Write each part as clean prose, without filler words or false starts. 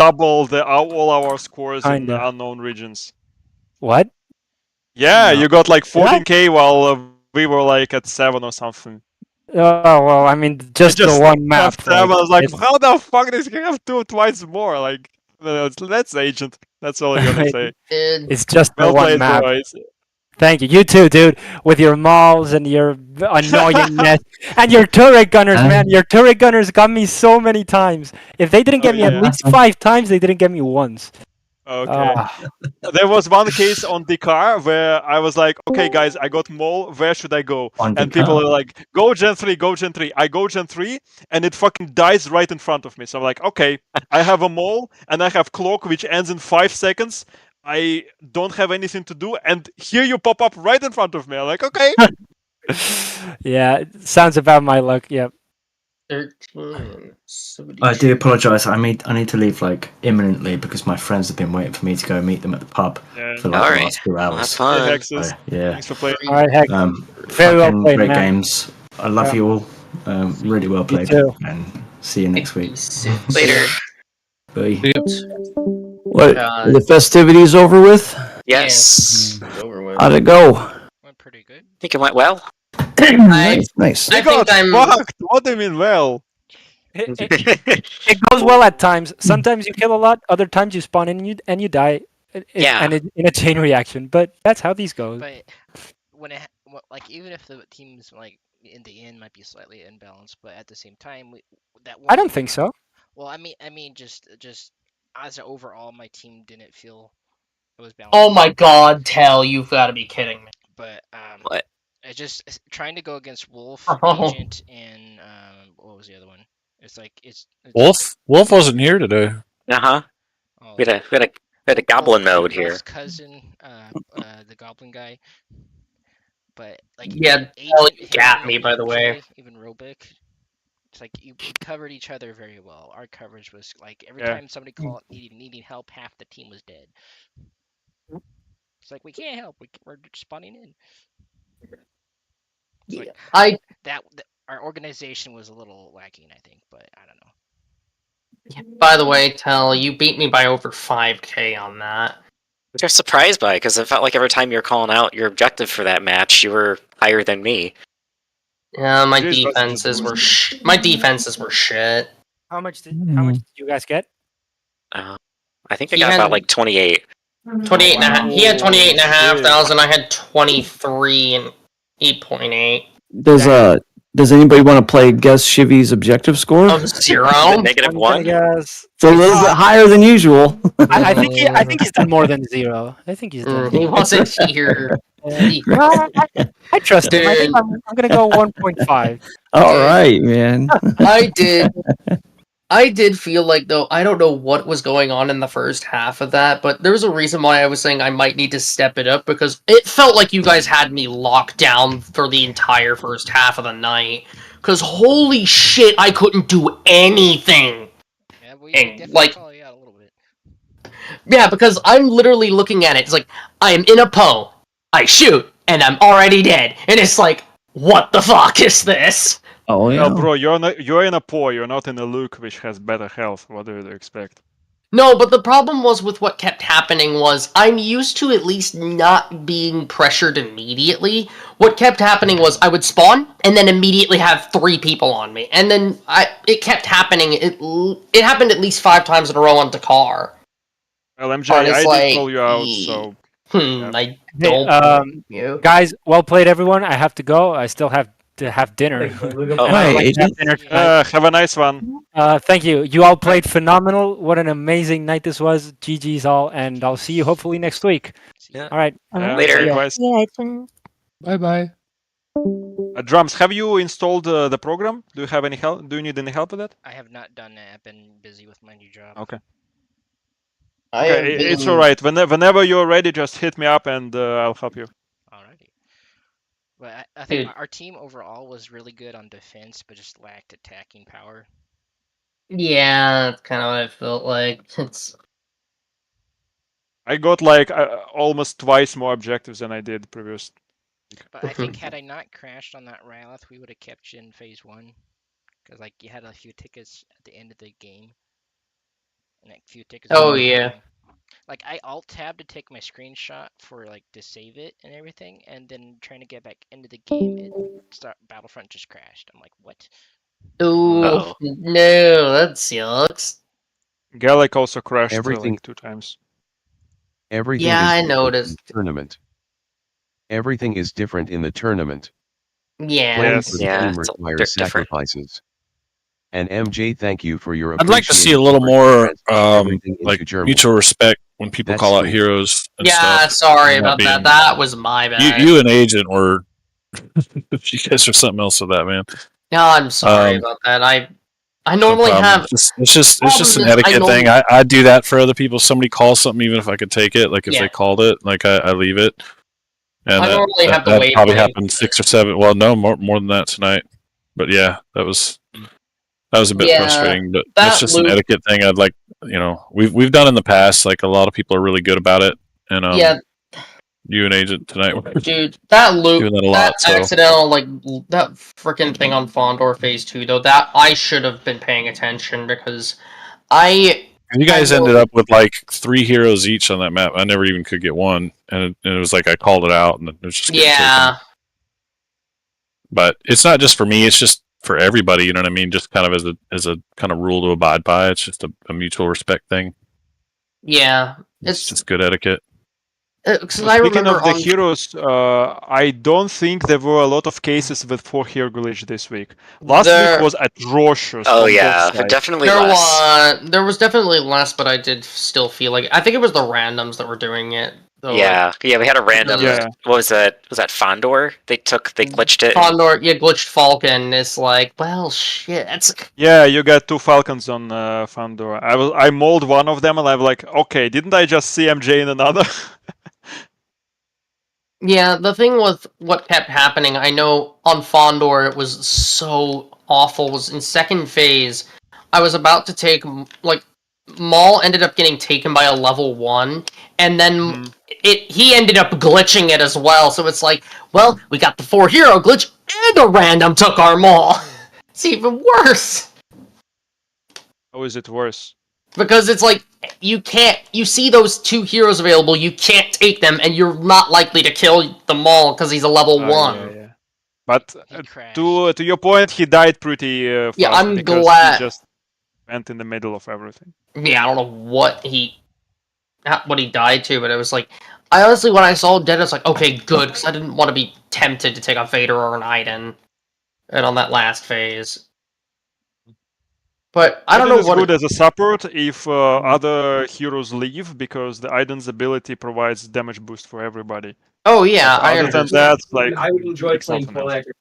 double all our scores in Kinda. unknown regions. What? Yeah, No. you got like 14k while we were like at 7 or something. Oh well, I mean, just the Just one map. Have 7. I was like, it's- how the fuck does he have twice more? Like, that's agent. That's all I gotta say. It's just the Well one played, map. boys. Thank you. You too, dude. With your malls and your annoyingness and your turret gunners, man. Your turret gunners got me so many times. If they didn't Oh, get me at yeah. least 5 times, they didn't get me once. Okay. Ah, There was one case on Dakar where I was like, okay, guys, I got mole. Where should I go? On And people Dakar. are like, go Gen 3, go Gen 3. I go Gen 3, and it fucking dies right in front of me. So I'm like, okay, I have a mole, and I have clock, which ends in 5 seconds. I don't have anything to do, and here you pop up right in front of me. I'm like, okay. yeah, sounds about my luck. Yep. 13. I do apologise. I need to leave like imminently because my friends have been waiting for me to go meet them at the pub Yeah. for like Alright. the last 2 Well, have hours. Hey, fun. Hexus. So, yeah. Thanks for playing. All right, heck. Very well Fucking played, great man. games. I love Yeah. you all. Really well played. too. And see you next week. 56. Later. Bye. What? Uh, Are the festivities over with? Yes. It's over with. How'd it go? Went pretty good. I think it went well. Nice. I You think got I'm- fucked. What do you mean, well? It goes well at times. Sometimes you kill a lot. Other times you spawn in and you die. Yeah. And in a chain reaction. But that's how these go. But when like even if the teams like in the end might be slightly imbalanced, but at the same time that one. I don't think so. Well, I mean, just as an overall, my team didn't feel it was balanced. Oh my god, Tell, you've got to be kidding me. But What? I just trying to go against Wolf, Oh. Agent, and what was the other one? It's like it's Wolf wasn't here today. Uh-huh. oh, We had a goblin Wolf's mode here. cousin, the goblin guy. But like Yeah, Agent, Tell, you him, got me, by the Troy, way. even Robic. It's like we covered each other very well. Our coverage was like every Yeah. time somebody called needing help, half the team was dead. It's like we can't help. We're just spawning in. It's Yeah. like that our organization was a little lacking, I think, but I don't know. By the way, Tell, you beat me by over 5k on that. Which I was surprised by, because it felt like every time you were calling out your objective for that match, you were higher than me. Yeah, my It is defenses were possible. my defenses were shit. How much did you guys get? I think I He got had- about like 28. 28 and a half. He had Oh, 28 and a half shit. thousand. I had 23 and 8.8 Does anybody want to play guess Shivy's objective score? of 0. -1? Yes. It's a little bit higher than usual. I think he's done more than 0. I think he's done. He wasn't here. Well, I trust him. I think I'm gonna go 1.5. All right, man. I did feel like, though, I don't know what was going on in the first half of that, but there was a reason why I was saying I might need to step it up, because it felt like you guys had me locked down for the entire first half of the night. Because holy shit, I couldn't do anything! Yeah, we And, definitely like- call you out a little bit. Yeah, because I'm literally looking at it, it's like, I am in a PO, I shoot, and I'm already dead. And it's like, what the fuck is this? Oh No, yeah. bro, you're in a poor. You're not in a Luke, which has better health. What do you expect? No, but the problem was with what kept happening was I'm used to at least not being pressured immediately. What kept happening was I would spawn and then immediately have 3 people on me, and then it kept happening. It happened at least 5 times in a row on Dakar. Well, MJ, But it's I like, did call you out, so I Hey, don't. You. guys, well played, everyone. I have to go. I still have to have dinner. Oh, And I'd Hey, like to have Agent. dinner tonight. have a nice one. Thank you. You all played phenomenal. What an amazing night this was. GG's all, and I'll see you hopefully next week. Yeah. All right. Yeah, Later. likewise. Bye bye. Drums, have you installed the program? Do you have any help? Do you need any help with that? I have not done that. I've been busy with my new job. Okay. I Okay, have it's been- all right. Whenever you're ready, just hit me up and I'll help you. Alrighty. But I think Dude. our team overall was really good on defense, but just lacked attacking power. Yeah, that's kind of what I felt like. It's I got like almost twice more objectives than I did previous. But I think had I not crashed on that Rylith, we would have kept you in phase 1. Because like you had a few tickets at the end of the game. like few tickets. Oh, and yeah. everything. Like I alt tab to take my screenshot for like to save it and everything, and then trying to get back into the game, Battlefront just crashed. I'm like, what? Ooh, Uh-oh. no, that sucks. Gallic also crashed Everything- like 2 times. Everything Yeah, is I different in noticed. the tournament. Everything is different in the tournament. Yeah. Playing Yes. for the Yeah, team it's a requires bit different. sacrifices. And MJ, thank you for your I'd like to see a appreciation little for more, transferring everything into like German. mutual respect when people That's call out sweet. heroes and Yeah, stuff. sorry Not about that. being- That was my bad. You and Agent were. You guys are something else with that, man. No, I'm sorry Um, about that. I No normally problem. have. It's just an Problem is, etiquette thing. I do that for other people. Somebody calls something, even if I could take it. Like if Yeah. they called it, like I leave it. And I normally have to that wait probably for it. happened 6 or 7. Well, no, more than that tonight. But yeah, that was a bit Yeah, frustrating. But that that's just an loop- etiquette thing. I'd like, we've done in the past. Like a lot of people are really good about it. And Yeah, you and Agent tonight were dude, that loop, doing that a that lot. So accidental, like that freaking thing on Fondor Phase 2, though, that I should have been paying attention because you guys I know- ended up with like 3 heroes each on that map. I never even could get one, and it was like I called it out, and it was just getting taken. yeah, But it's not just for me; it's just for everybody. You know what I mean? Just kind of as a kind of rule to abide by. It's just a mutual respect thing. yeah. It's It's just good etiquette. because I Speaking remember of the on heroes, I don't think there were a lot of cases with 4 hero glitch this week. Last There- week was atrocious. Oh on yeah, both sides. definitely there less. was definitely less, but I did still feel like I think it was the randoms that were doing it. Though, Yeah, we had a random. Yeah. What was that? Was that Fondor? They glitched it. Condor, yeah, glitched Falcon. It's like, well, shit. That's Yeah, you got 2 Falcons on Fandora. I mauled one of them, and I'm like, okay, didn't I just see MJ in another? yeah. The thing with what kept happening, I know on Fondor it was so awful. Was in second phase, I was about to take like Maul ended up getting taken by a level 1, and then he ended up glitching it as well. So it's like, well, we got the 4 hero glitch, and a random took our Maul. It's even worse. How is it worse? Because it's like you see those 2 heroes available, you can't take them, and you're not likely to kill them all because he's a level 1. Yeah. But He crashed. to your point, he died pretty fast. Yeah, I'm because glad- he just went in the middle of everything. Yeah, I don't know what he died to, but it was like, I honestly, when I saw dead, I was like, okay, good, because I didn't want to be tempted to take a Vader or an Iden, and on that last phase. But I don't know It's what. good as a support if other heroes leave, because the Aiden's ability provides damage boost for everybody. Oh yeah, But I other than understand. that, like I would enjoy it's playing nothing else. Paul.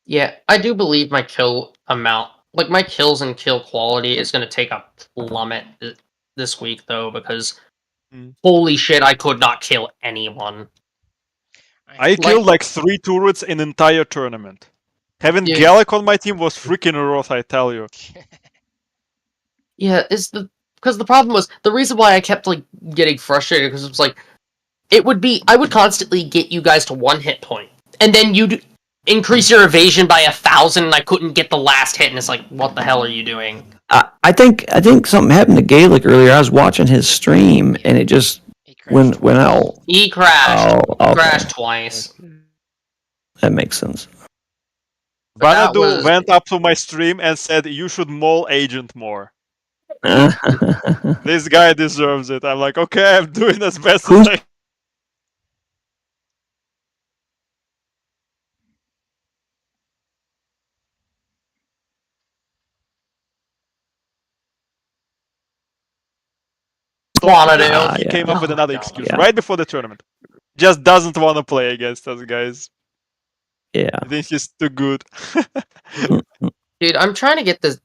Yeah, I do believe my kill amount, like my kills and kill quality, is going to take a plummet this week, though, because holy shit, I could not kill anyone. I killed like 3 turrets in entire tournament. Having Yeah. Gallic on my team was freaking rough, I tell you. Yeah, because the problem was the reason why I kept like getting frustrated because it was like I would constantly get you guys to 1 hit point, and then you'd increase your evasion by 1,000, and I couldn't get the last hit, and it's like, what the hell are you doing? I think something happened to Gaelic earlier. I was watching his stream and it just He crashed. went out. He crashed. Oh, okay. Crashed twice. That makes sense. But that Vanadu was- went up to my stream and said, "You should maul Agent more. This guy deserves it." I'm like, okay, I'm doing as best as I Wanna do. He yeah. came up with another excuse Yeah. right before the tournament. Just doesn't want to play against us, guys. Yeah. I think he's too good. Dude, I'm trying to get this.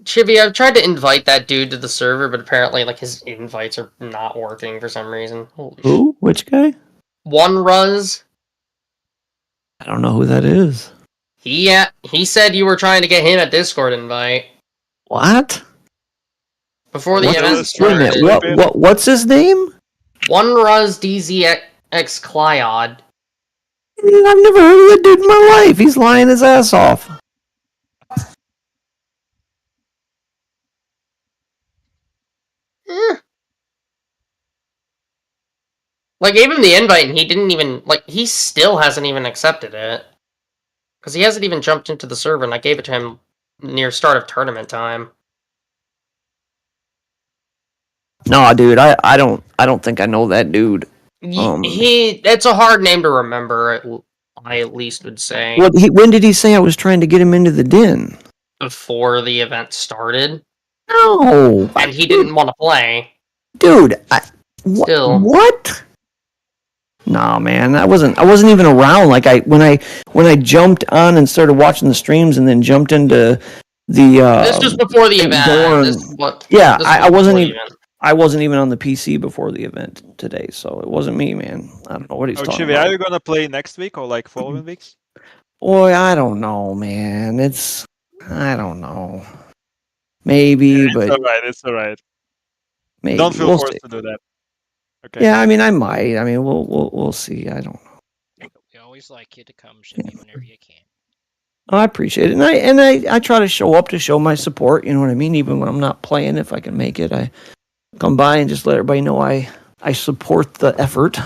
Chibi, I've tried to invite that dude to the server, but apparently, like, his invites are not working for some reason. Holy shit. Who? Which guy? One Ruz, I don't know who that is. he said you were trying to get him a Discord invite What? before the What- event Wait a started. minute, What's his name? One Ruz DZX Clyod. I've never heard of that dude in my life. He's lying his ass off. Like, gave him the invite and he didn't even, like, he still hasn't even accepted it. Because he hasn't even jumped into the server, and I gave it to him near start of tournament time. No, dude, I don't think I know that dude. It's a hard name to remember, I at least would say. When did he say I was trying to get him into the den? Before the event started. No. And he didn't want to play. Dude, Still. What? Nah, man, I wasn't even around. Like when I jumped on and started watching the streams, and then jumped into the. This was before the event. Yeah, I wasn't even on the PC before the event today, so it wasn't me, man. I don't know what he's talking Chibi, about. are you gonna play next week or like following weeks? Boy, I don't know, man. I don't know. Maybe, but It's alright. maybe. Don't feel We'll forced see. to do that. Okay. Yeah, I mean, I might. I mean, we'll see. I don't know. We always like you to come, Shibby, whenever you can. I appreciate it, and I try to show up to show my support. You know what I mean? Even when I'm not playing, if I can make it, I come by and just let everybody know I support the effort.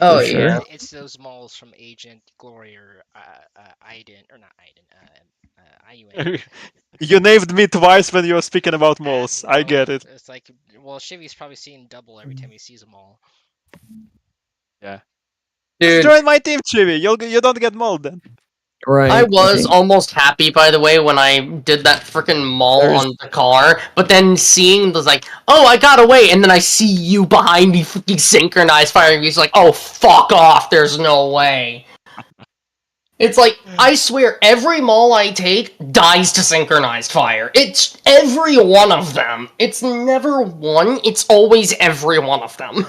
Oh, For sure. yeah. It's those malls from Agent Glory or Aiden, or not Aiden, IUN. You named me twice when you were speaking about malls. I get it. It's like, well, Shivy's probably seeing double every time he sees a mall. Yeah. Dude, Join my team, Chibi. You don't get mauled then. Right. I was almost happy, by the way, when I did that freaking mall on the car, but then seeing was like, oh, I got away, and then I see you behind me freaking synchronized firing. He's like, oh, fuck off, there's no way. It's like, I swear, every mall I take dies to synchronized fire. It's every one of them. It's never one, it's always every one of them.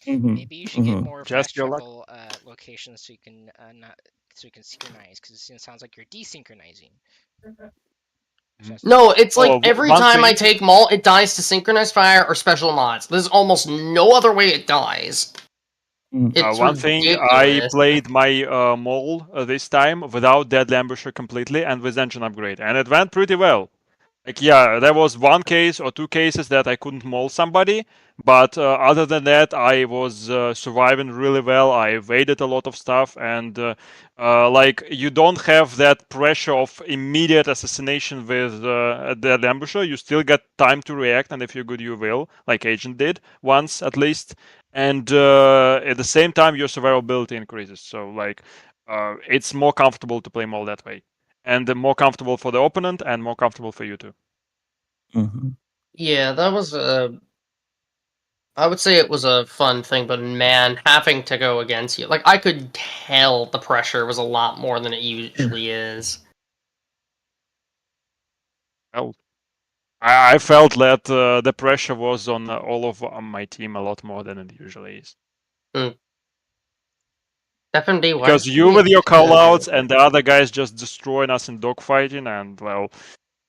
Maybe you should get more Just fast your luck. travel locations so you can so you can synchronize, because it sounds like you're desynchronizing. No, it's like Oh, every one time I thing- take mall, it dies to synchronized fire or special mods. There's almost no other way it dies. It's One thing, I ridiculous. played my mole this time without Deadly Ambusher completely and with engine upgrade, and it went pretty well. Like, yeah, there was one case or two cases that I couldn't maul somebody, but other than that, I was surviving really well. I evaded a lot of stuff, and like, you don't have that pressure of immediate assassination with Deadly Ambusher. You still get time to react, and if you're good, you will, like Agent did once at least. And at the same time, your survivability increases. So, like, it's more comfortable to play mole that way, and more comfortable for the opponent, and more comfortable for you too. Yeah, that was I would say it was a fun thing, but man, having to go against you, like, I could tell the pressure was a lot more than it usually is. Well, I felt that the pressure was on all of my team a lot more than it usually is. Definitely Because you with your callouts and the other guys just destroying us in dogfighting, and well,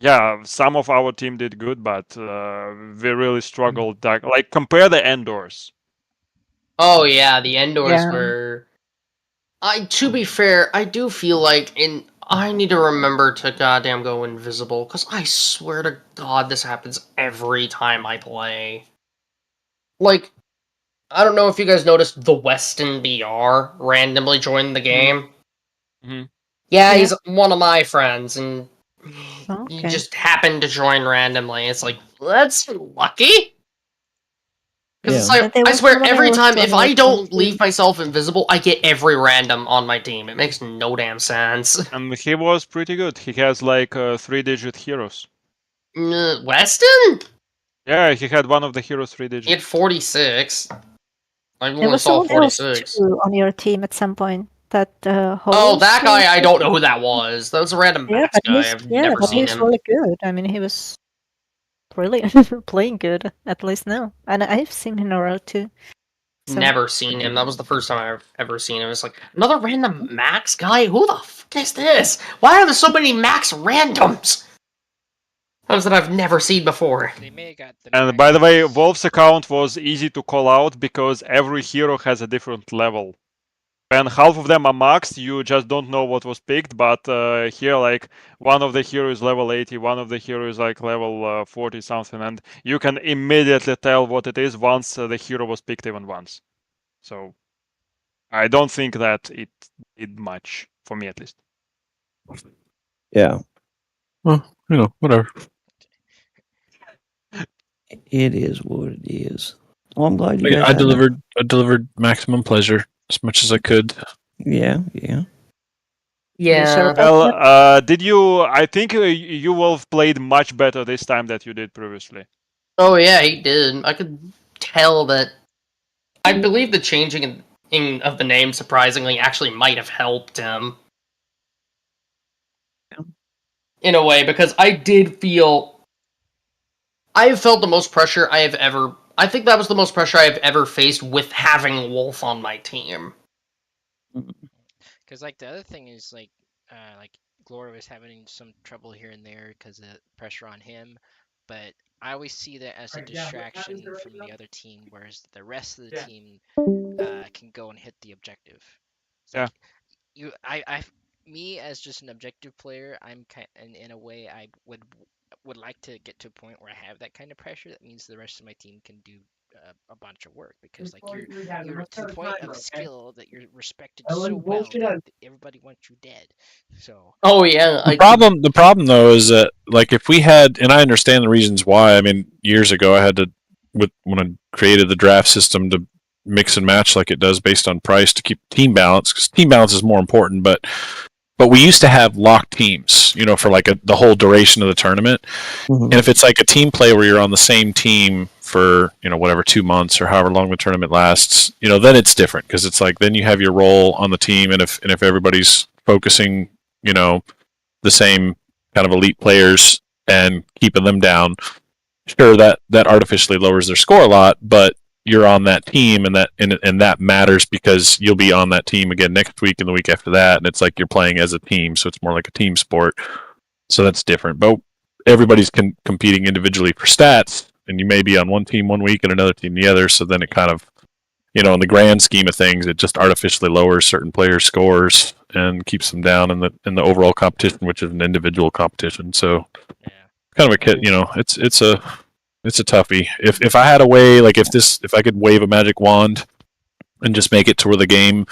yeah, some of our team did good, but we really struggled. Like, compare the Endors. Oh yeah, the Endors Yeah. were. To be fair, I do feel like I need to remember to goddamn go invisible, because I swear to God this happens every time I play. Like, I don't know if you guys noticed the Weston BR randomly joined the game. Mhm. Yeah, he's one of my friends, and he Okay. just happened to join randomly. It's like, that's lucky. Because it's Yeah. like, There I was swear, someone every else time, that if I was don't also- leave myself invisible, I get every random on my team. It makes no damn sense. And he was pretty good. He has like 3-digit heroes. Weston? Yeah, he had one of the heroes He 3-digit. had 46. I There only was saw someone else 46. too on your team at some point. That Oh, Holmes that guy, I was- don't know who that was. That was a random Yeah, Max but guy. he's I've never but seen he's him. really good. I mean, he was really playing good at least now, and I've seen him around too. So- Never seen him. That was the first time I've ever seen him. It's like, another random Max guy? Who the fuck is this? Why are there so many Max randoms? Those that I've never seen before. They may have got the And by the way, Max- Wolf's account was easy to call out because every hero has a different level. When half of them are maxed, you just don't know what was picked. But here, like, one of the heroes is level 80, one of the heroes is like level 40 something, and you can immediately tell what it is once the hero was picked even once. So I don't think that it did much for me, at least. Yeah, Well, whatever. it is what it is. Well, I'm glad you guys. I delivered maximum pleasure as much as I could. Yeah. Yeah. Well, did you? I think you will have played much better this time than you did previously. Oh yeah, he did. I could tell that. I believe the changing of the name surprisingly actually might have helped him. In a way, because I did feel. I have felt the most pressure I have ever. I think that was the most pressure I have ever faced with having Wolf on my team. Because like the other thing is like Glory was having some trouble here and there because of pressure on him, but I always see that as a distraction from the other team, whereas the rest of the team can go and hit the objective. It's Yeah. like me as just an objective player, I'm kind in a way I would like to get to a point where I have that kind of pressure. That means the rest of my team can do a bunch of work because like you're to the point of skill that you're respected so well that everybody wants you dead. So Oh yeah, The problem though is that like if we had, and I understand the reasons why. I mean, years ago I had to when I created the draft system to mix and match like it does based on price to keep team balance, because team balance is more important. But we used to have locked teams, for like the whole duration of the tournament. Mhm. And if it's like a team play where you're on the same team for, whatever, 2 months or however long the tournament lasts, then it's different because it's like then you have your role on the team. And if everybody's focusing, the same kind of elite players and keeping them down, sure, that artificially lowers their score a lot, but you're on that team, and that matters because you'll be on that team again next week and the week after that, and it's like you're playing as a team, so it's more like a team sport. So that's different. But everybody's competing individually for stats, and you may be on one team one week and another team the other. So then it kind of, in the grand scheme of things, it just artificially lowers certain players' scores and keeps them down in the overall competition, which is an individual competition. So kind of a kid, it's a toughie. If I had a way, like if I could wave a magic wand and just make it to where the game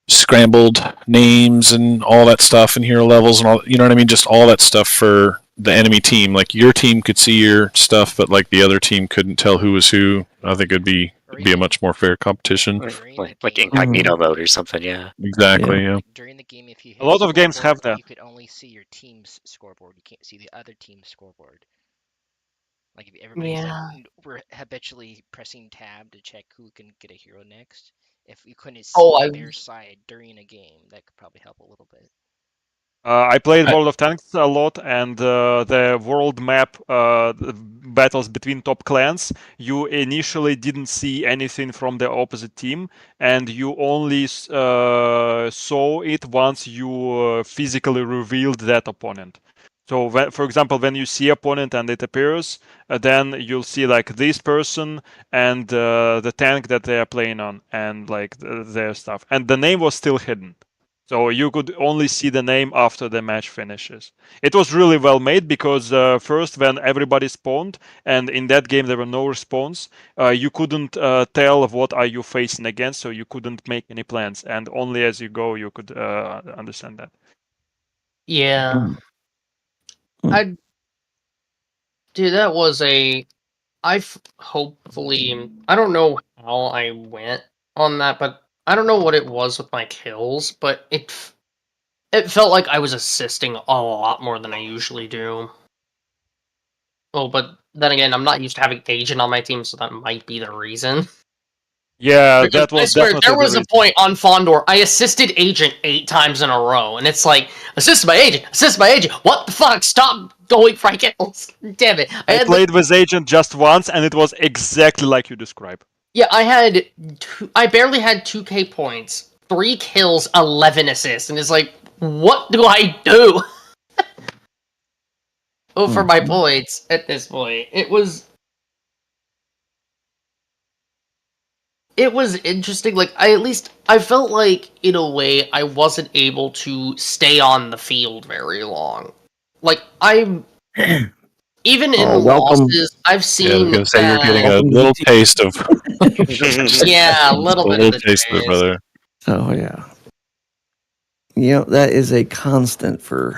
scrambled names and all that stuff and hero levels and all, what I mean? Just all that stuff for the enemy team. Like your team could see your stuff, but like the other team couldn't tell who was who. I think it'd be a much more fair competition. Like incognito mode or something, yeah. Exactly, yeah. During the game, if you A lot of games have that. You could only see your team's scoreboard. You can't see the other team's scoreboard. Like if everybody's like we're habitually pressing tab to check who can get a hero next. If you couldn't see their side during a game, that could probably help a little bit. I played World of Tanks a lot, and the world map battles between top clans, you initially didn't see anything from the opposite team, and you only saw it once you physically revealed that opponent. So, for example, when you see opponent and it appears, then you'll see like this person and the tank that they are playing on, and like their stuff, and the name was still hidden. So you could only see the name after the match finishes. It was really well made because first when everybody spawned and in that game there were no respawns, you couldn't tell what are you facing against, so you couldn't make any plans, and only as you go you could understand that. Yeah. Dude, that was hopefully, I don't know how I went on that, but I don't know what it was with my kills, but it felt like I was assisting a lot more than I usually do. Oh, but then again, I'm not used to having Agent on my team, so that might be the reason. Yeah, Because that was I swear, definitely there was the a point on Fondor, I assisted Agent 8 times in a row, and it's like, assist my Agent, what the fuck, stop going for kills, damn it. I played with Agent just once, and it was exactly like you describe. Yeah, I barely had 2k points, 3 kills, 11 assists, and it's like, what do I do? For my points at this point. It was interesting. Like, I felt like, in a way, I wasn't able to stay on the field very long. Like, Even in welcome. losses, I've Yeah, I was seen gonna say you're getting a Welcome to little the taste of yeah, a little bit of the taste of it, taste. brother. Oh yeah. That is a constant for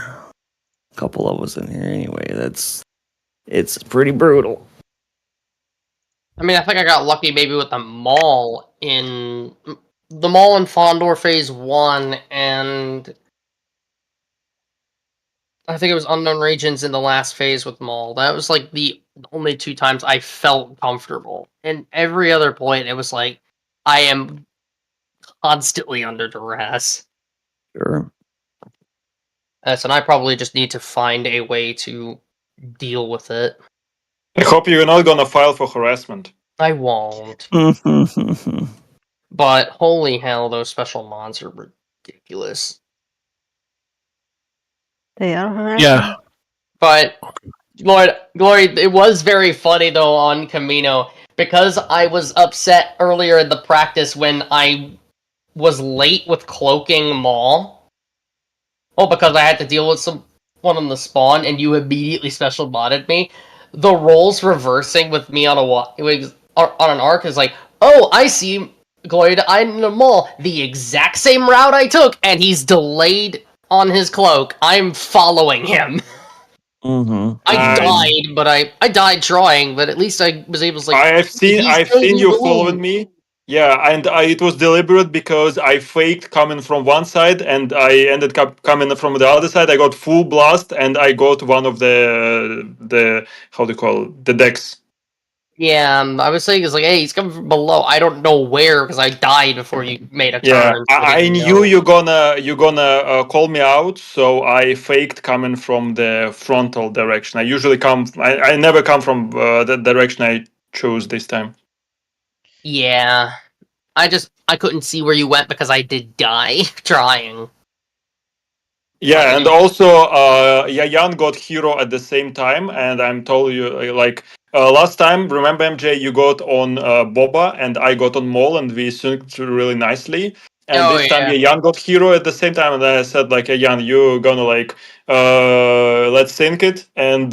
a couple of us in here anyway. It's pretty brutal. I mean, I think I got lucky maybe with the mall in Fondor Phase 1, and I think it was Unknown Regions in the last phase with Maul. That was like the only 2 times I felt comfortable. And every other point, it was like, I am constantly under duress. Sure. So I probably just need to find a way to deal with it. I hope you're not gonna file for harassment. I won't. But holy hell, those special mods are ridiculous. They are harassing. Yeah. But Glory, it was very funny though on Camino because I was upset earlier in the practice when I was late with cloaking Maul. Oh, because I had to deal with someone on the spawn, and you immediately special modded me. The roles reversing with me on an arc is like, oh, I see, Glory, I'm the Maul, the exact same route I took, and he's delayed on his cloak. I'm following him. Mm-hmm. I died, but I died trying, but at least I was able to like. I've seen you following me. Yeah, and it was deliberate because I faked coming from one side and I ended up coming from the other side. I got full blast and I got one of the how do you call it? The decks. Yeah, I was saying it's like, hey, he's coming from below. I don't know where because I died before you made a Yeah, turn. so I didn't knew know. you're gonna call me out, so I faked coming from the frontal direction. I usually come. I never come from the direction I chose this time. Yeah, I couldn't see where you went because I did die trying. Yeah, and also Yayan got hero at the same time, and I'm told you last time. Remember MJ, you got on Boba, and I got on Maul, and we synced really nicely. And Oh, this time yeah. Yayan got hero at the same time, and I said like Yayan, you're gonna let's sync it. And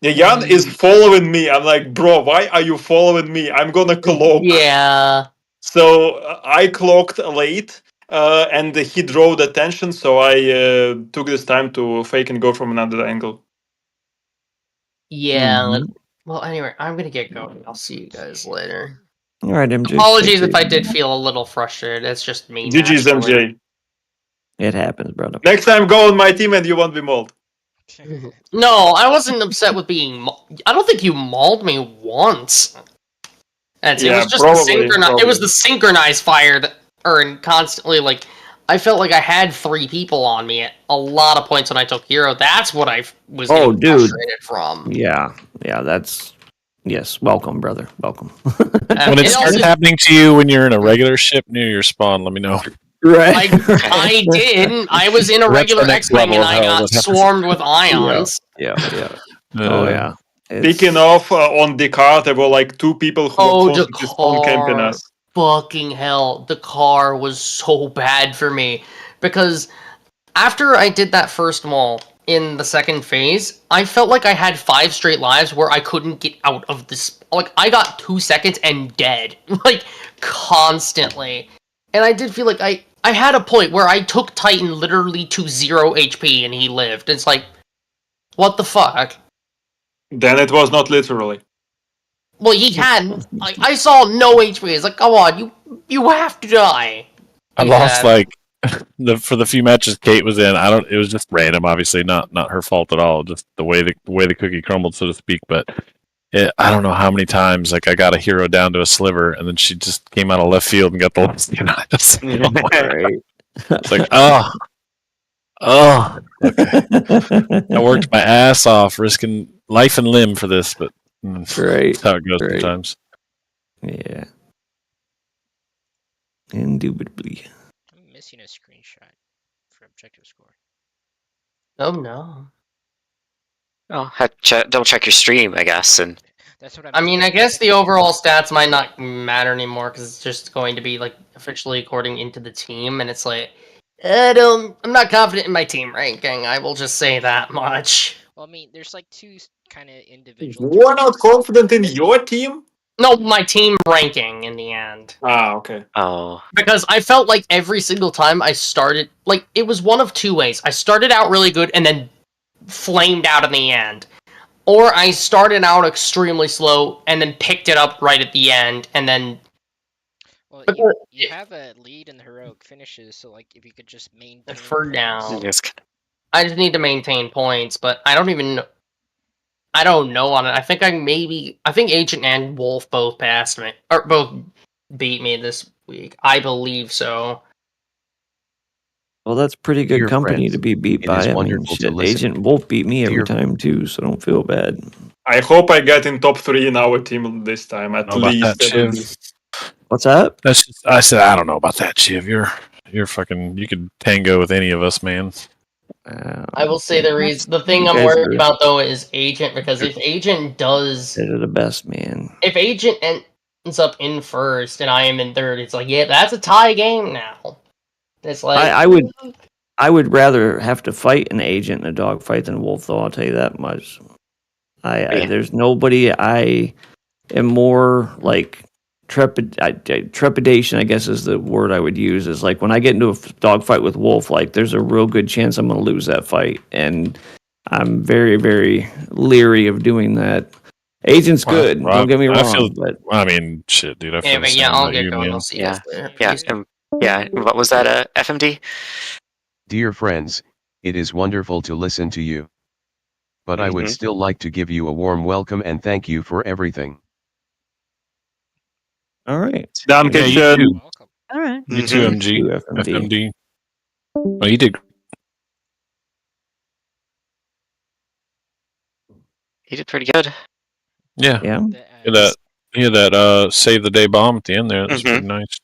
Yayan is following me. I'm like, bro, why are you following me? I'm gonna cloak. Yeah. So I clocked late. And he drove the attention, so I took this time to fake and go from another angle. Yeah. Well, anyway, I'm gonna get going. I'll see you guys later. All right, MJ. Apologies take if I care. did feel a little frustrated. It's just me. GG's naturally. MJ. It happens, brother. Next time, go on my team and you won't be mauled. No, I wasn't upset with being. I don't think you mauled me once. It Yeah, was just probably. It was the synchronized fire that earned constantly. Like I felt like I had 3 people on me at a lot of points when I took hero. That's what I was getting frustrated from. Yeah, that's yes. Welcome, brother. Welcome. When it starts happening to you when you're in a regular ship near your spawn, let me know. Right. I did. I was in a That's regular the next X-Wing and level of I hell got that happens. swarmed with ions. Yeah. Oh yeah. Speaking of, on the car, there were like 2 people who were close to the spawn camping us. Fucking hell, the car was so bad for me because after I did that first Maul in the second phase, I felt like I had 5 straight lives where I couldn't get out of this. Like I got 2 seconds and dead, like constantly, and I did feel like I had a point where I took Titan literally to 0 HP and he lived. It's like, what the fuck? Then it was not literally. Well, he had. I saw no HP. It's like, come on, you have to die. I lost for the few matches Kate was in. It was just random, obviously not her fault at all. Just the way the cookie crumbled, so to speak. But I don't know how many times I got a hero down to a sliver, and then she just came out of left field and got the last. It's like okay. I worked my ass off, risking life and limb for this, but that's how it goes sometimes. Yeah. Indubitably. I'm missing a screenshot for objective score. Oh no. Oh, double check your stream, I guess, and That's what I mean, I guess the overall stats might not matter anymore because it's just going to be like officially according into the team, and it's like I'm not confident in my team ranking. I will just say that much. Well, I mean, there's like 2 kind of individual. You are not confident in your team? No, my team ranking in the end. Ah, okay. Oh. Because I felt like every single time I started, like, it was one of two ways. I started out really good and then flamed out in the end. Or I started out extremely slow and then picked it up right at the end, and then... Well, But you have a lead in the heroic finishes, so like if you could just maintain for points. now, Yes. I just need to maintain points, but I don't even know. I don't know on it. I think Agent and Wolf both passed me, or both beat me this week. I believe so. Well, that's pretty good Dear company friends, to be beat it by. is I mean, wonderful to shit, listen. Agent Wolf beat me every Dear- time too, so don't feel bad. I hope I get in top 3 in our team this time, at Know about least. that, Shiv? What's that? That's just, I said I don't know about that, Shiv. You're fucking. You could tango with any of us, man. I will say the thing You I'm guys worried are- about though is Agent, because if Agent does, They're the best, man. if Agent ends up in first and I am in third, it's like, yeah, that's a tie game now. It's like I would rather have to fight an Agent in a dogfight than Wolf, though. I'll tell you that much. Yeah. There's nobody I am more like trepidation, I guess is the word I would use. Is like when I get into a dogfight with Wolf, like there's a real good chance I'm going to lose that fight, and I'm very, very leery of doing that. Agent's good. Well, Don't get me I wrong, feel- but I mean, shit, dude. I feel yeah, the but same yeah, I'll about get you, going. man. I'll see you Yeah. guys later. Yeah. Yeah. What was that? FMD? Dear friends, it is wonderful to listen to you. But I would Mhm. still like to give you a warm welcome and thank you for everything. all right. Damn Yeah, you kitchen. too. Welcome. All right. You too, MG. You FMD. FMD. Oh, you did. He did pretty good. Yeah. Yeah. He had that save the day bomb at the end there. That's Mhm. pretty nice.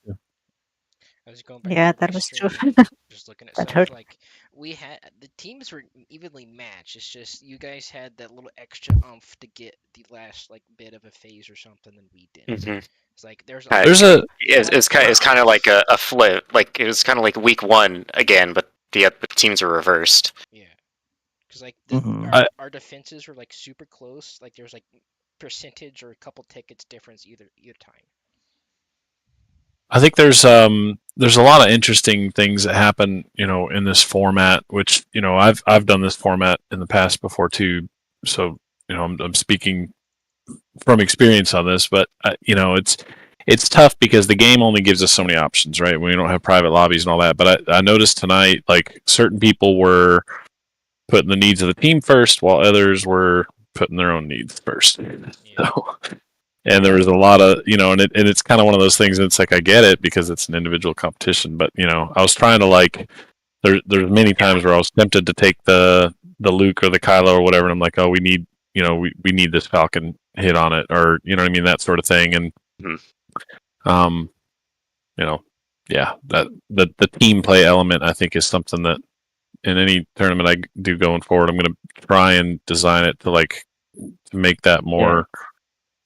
I was going back Yeah, to that my was stream, true. just looking at That stuff. hurt. Like we had the teams were evenly matched. It's just you guys had that little extra oomph to get the last like bit of a phase or something, and we didn't. Mhm. It's like there's There's a It's kind of like a flip. Like it was kind of like week 1 again, but the teams are reversed. yeah, because like Mhm. our defenses were like super close. Like there was like percentage or a couple tickets difference either time. I think there's a lot of interesting things that happen, in this format, which, I've done this format in the past before too. So, I'm speaking from experience on this, but it's tough because the game only gives us so many options, right? We don't have private lobbies and all that. But I noticed tonight, like certain people were putting the needs of the team first, while others were putting their own needs first. So, and there was a lot of, and it's kind of one of those things. It's like I get it because it's an individual competition, but I was trying to there's many times where I was tempted to take the Luke or the Kylo or whatever, and I'm like, oh, we need we need this Falcon hit on it, or what I mean, that sort of thing. And yeah, that the team play element I think is something that in any tournament I do going forward, I'm going to try and design it to make that more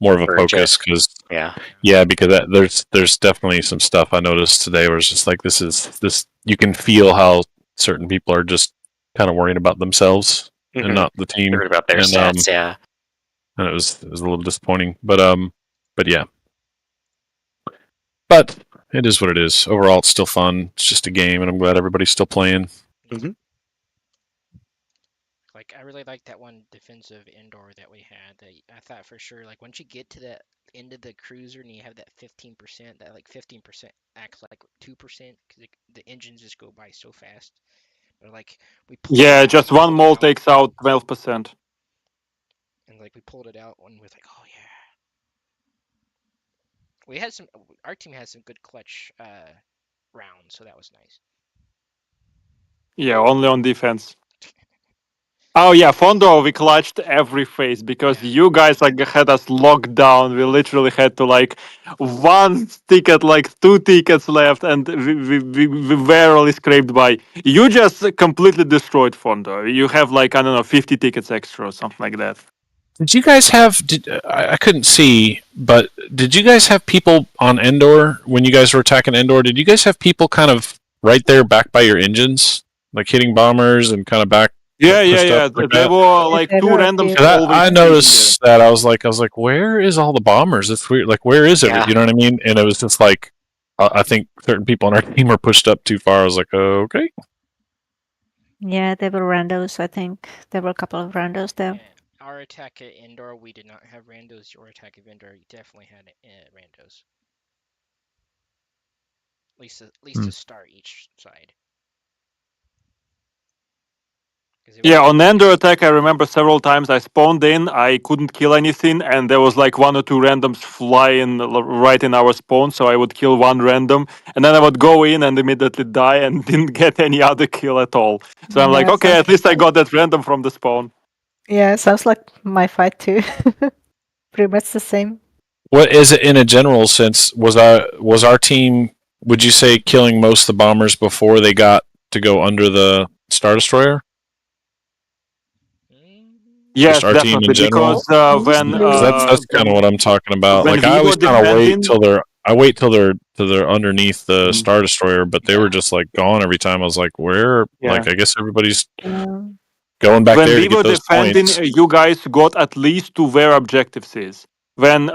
of a focus, because because there's definitely some stuff I noticed today where it's just like this you can feel how certain people are just kind of worrying about themselves and not the team. Worried about their And, stats, yeah. And it was a little disappointing, but yeah. But it is what it is. Overall, it's still fun. It's just a game, and I'm glad everybody's still playing. Like I really like that one defensive indoor that we had. That I thought for sure, like once you get to that end of the cruiser and you have that 15%, that like 15% acts like 2% because the engines just go by so fast. But like we Yeah, just one mole takes out 12%. and like we pulled it out and we're like, oh yeah. We had our team had some good clutch rounds, so that was nice. Yeah, only on defense. Oh yeah, Fondo, we clutched every phase because you guys had us locked down. We literally had to one ticket, 2 tickets left, and we barely scraped by. You just completely destroyed Fondo. You have 50 tickets extra or something like that. Did you guys have? I couldn't see, but did you guys have people on Endor when you guys were attacking Endor? Did you guys have people kind of right there back by your engines, like hitting bombers and kind of back Yeah, Like, yeah, pushed yeah. up like There that? were like There two were a randoms few. 'Cause always I sitting there. noticed that I was like, where is all the bombers? It's weird. Like, where is it? Yeah. You know what I mean? And it was just like, I think certain people on our team were pushed up too far. I was like, okay. Yeah, there were randos. I think there were a couple of randos there. Our attack at indoor, we did not have randos. Your attack at indoor, you definitely had randos. At least to start each side. Yeah, on Ender attack, I remember several times I spawned in, I couldn't kill anything, and there was like one or two randoms flying right in our spawn, so I would kill one random, and then I would go in and immediately die and didn't get any other kill at all. So I'm like, Yeah, okay, at least I got that random from the spawn. Yeah, sounds like my fight too. Pretty much the same. What is it in a general sense? Was our team? Would you say killing most of the bombers before they got to go under the Star Destroyer? Yes, Just our team definitely, in general. because when 'Cause that's kind of what I'm talking about. when Like, I we always were kind of wait defending- till they're underneath the Star Destroyer, but they were just like gone every time. I was like, where? Yeah. Like, I guess everybody's Yeah. going back when there we to get were those defending, points. you guys got at least to where objectives is. When